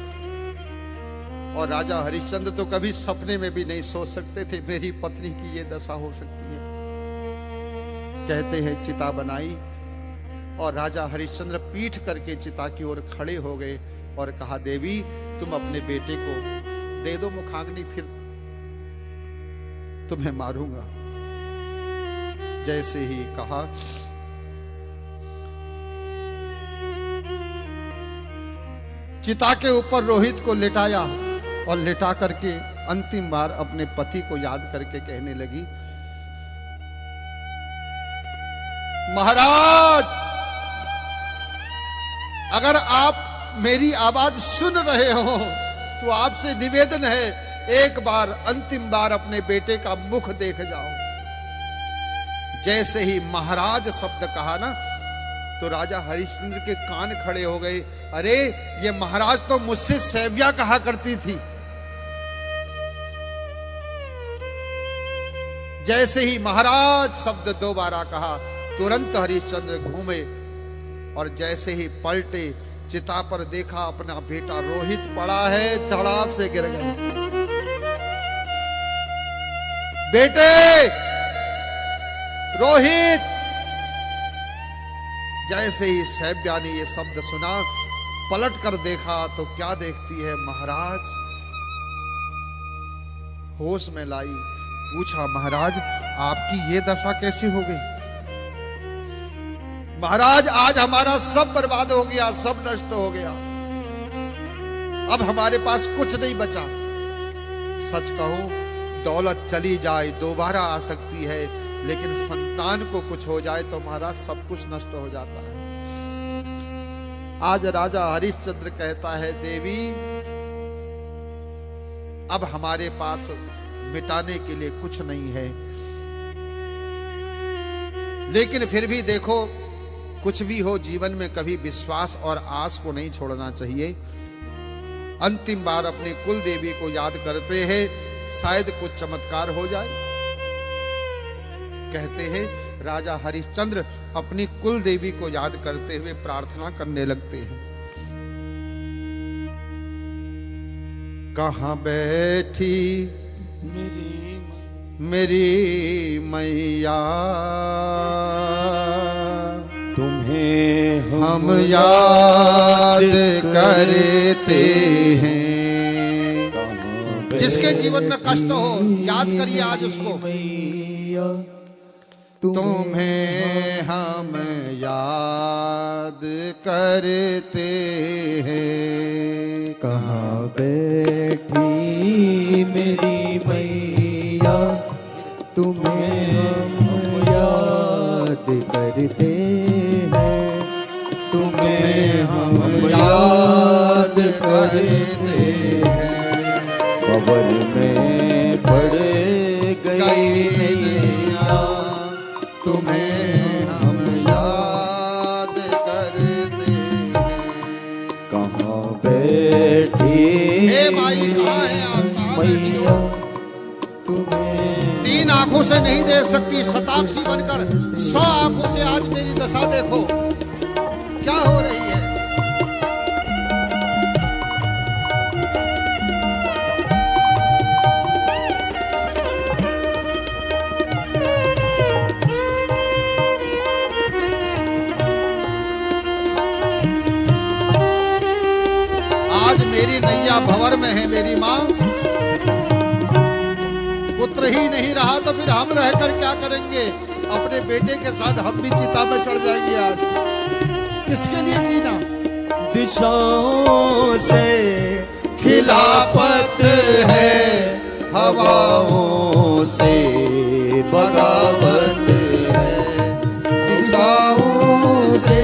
और राजा हरिश्चंद्र तो कभी सपने में भी नहीं सोच सकते थे मेरी पत्नी की ये दशा हो सकती है। कहते हैं चिता बनाई और राजा हरिश्चंद्र पीठ करके चिता की ओर खड़े हो गए और कहा, देवी तुम अपने बेटे को दे दो मुखाग्नि, फिर तुम्हें मारूंगा। जैसे ही कहा, चिता के ऊपर रोहित को लेटाया और लेटा करके अंतिम बार अपने पति को याद करके कहने लगी, महाराज अगर आप मेरी आवाज सुन रहे हो तो आपसे निवेदन है, एक बार अंतिम बार अपने बेटे का मुख देख जाओ। जैसे ही महाराज शब्द कहा ना, तो राजा हरिश्चंद्र के कान खड़े हो गए। अरे ये महाराज तो मुझसे सेव्या कहा करती थी। जैसे ही महाराज शब्द दोबारा कहा, तुरंत हरिश्चंद्र घूमे और जैसे ही पलटे, चिता पर देखा अपना बेटा रोहित पड़ा है, धड़ाम से गिर गए। बेटे रोहित! जैसे ही सैव्या ने ये शब्द सुना, पलट कर देखा तो क्या देखती है, महाराज। होश में लाई, पूछा, महाराज आपकी ये दशा कैसे हो गई? महाराज आज हमारा सब बर्बाद हो गया, सब नष्ट हो गया, अब हमारे पास कुछ नहीं बचा। सच कहूं, दौलत चली जाए दोबारा आ सकती है, लेकिन संतान को कुछ हो जाए तो महाराज सब कुछ नष्ट हो जाता है। आज राजा हरिश्चंद्र कहता है, देवी अब हमारे पास मिटाने के लिए कुछ नहीं है, लेकिन फिर भी देखो, कुछ भी हो जीवन में कभी विश्वास और आस को नहीं छोड़ना चाहिए। अंतिम बार अपनी कुल देवी को याद करते हैं, शायद कुछ चमत्कार हो जाए। कहते हैं राजा हरिश्चंद्र अपनी कुल देवी को याद करते हुए प्रार्थना करने लगते हैं। कहाँ बैठी मेरी मैया, तुम्हें हम याद करते हैं। जिसके जीवन में कष्ट हो, याद करिए आज उसको। तुम्हें हम याद करते हैं। कहाँ बैठी मेरी मैया, तुम्हें हम याद करते हैं। तुम्हें हम याद करते हैं। कब्र में पड़ गई नैया, तुम्हें हम याद करते हैं। कहाँ बैठी माई, कहाँ है आप? मैया, तुम्हें तीन आंखों से नहीं देख सकती, शताक्षी बनकर 100 आंखों से आज मेरी दशा देखो क्या हो रही है। आज मेरी नैया भंवर में है मेरी माँ, पुत्र ही नहीं रहा तो फिर हम रहकर क्या करेंगे? अपने बेटे के साथ हम भी चिता में चढ़ जाएंगे। आज किसके लिए जीना? दिशाओं से खिलाफत है, हवाओं से बगावत है। दिशाओं से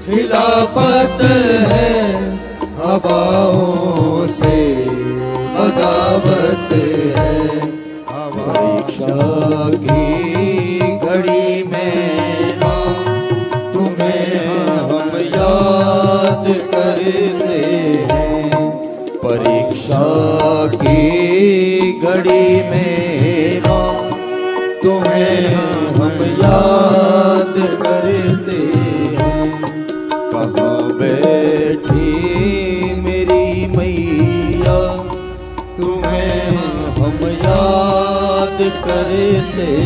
खिलाफत है हवाओं से बगावत है। परीक्षा की घड़ी में तुम्हें हम याद करते हैं। परीक्षा की घड़ी में तुम्हें हम याद करते हैं। कहाँ बैठी मेरी मैया तुम्हें हम याद करते हैं।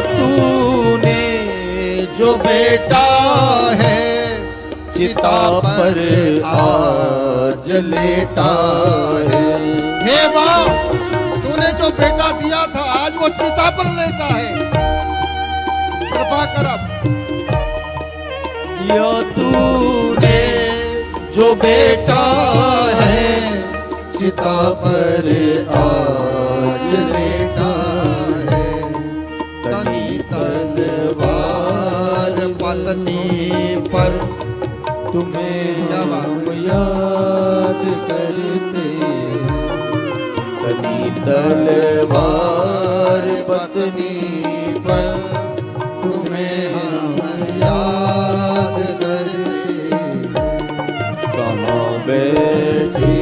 तूने जो बेटा है चिता पर आज लेटा है। हे माँ, तूने जो बेटा दिया था आज वो चिता पर लेटा है। कृपा कर अब। या तूने जो बेटा है चिता पर आज लेटा है। तनी तलवार पत्नी पर तुम्हें हम याद करते हैं। तनी तलवार पत्नी पर तुम्हें हम याद करते हैं। कहाँ बैठी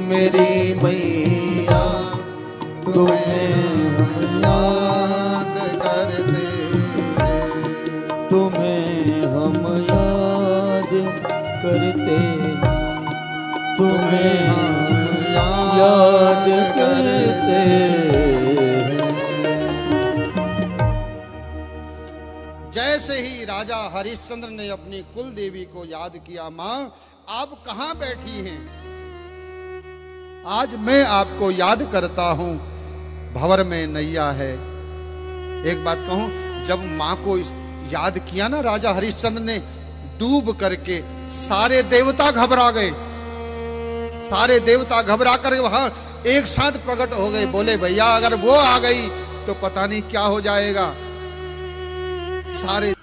मेरी मैया तुम्हें हम याद करते हैं। तुम्हें हम याद करते हैं। तुम्हें हम याद करते हैं। जैसे ही राजा हरिश्चंद्र ने अपनी कुल देवी को याद किया, मां आप कहां बैठी हैं? आज मैं आपको याद करता हूं, भंवर में नैया है। एक बात कहूं, जब मां को याद किया ना राजा हरिश्चंद्र ने, डूब करके सारे देवता घबरा गए। सारे देवता घबरा कर वहां एक साथ प्रकट हो गए। बोले भैया अगर वो आ गई तो पता नहीं क्या हो जाएगा। सारे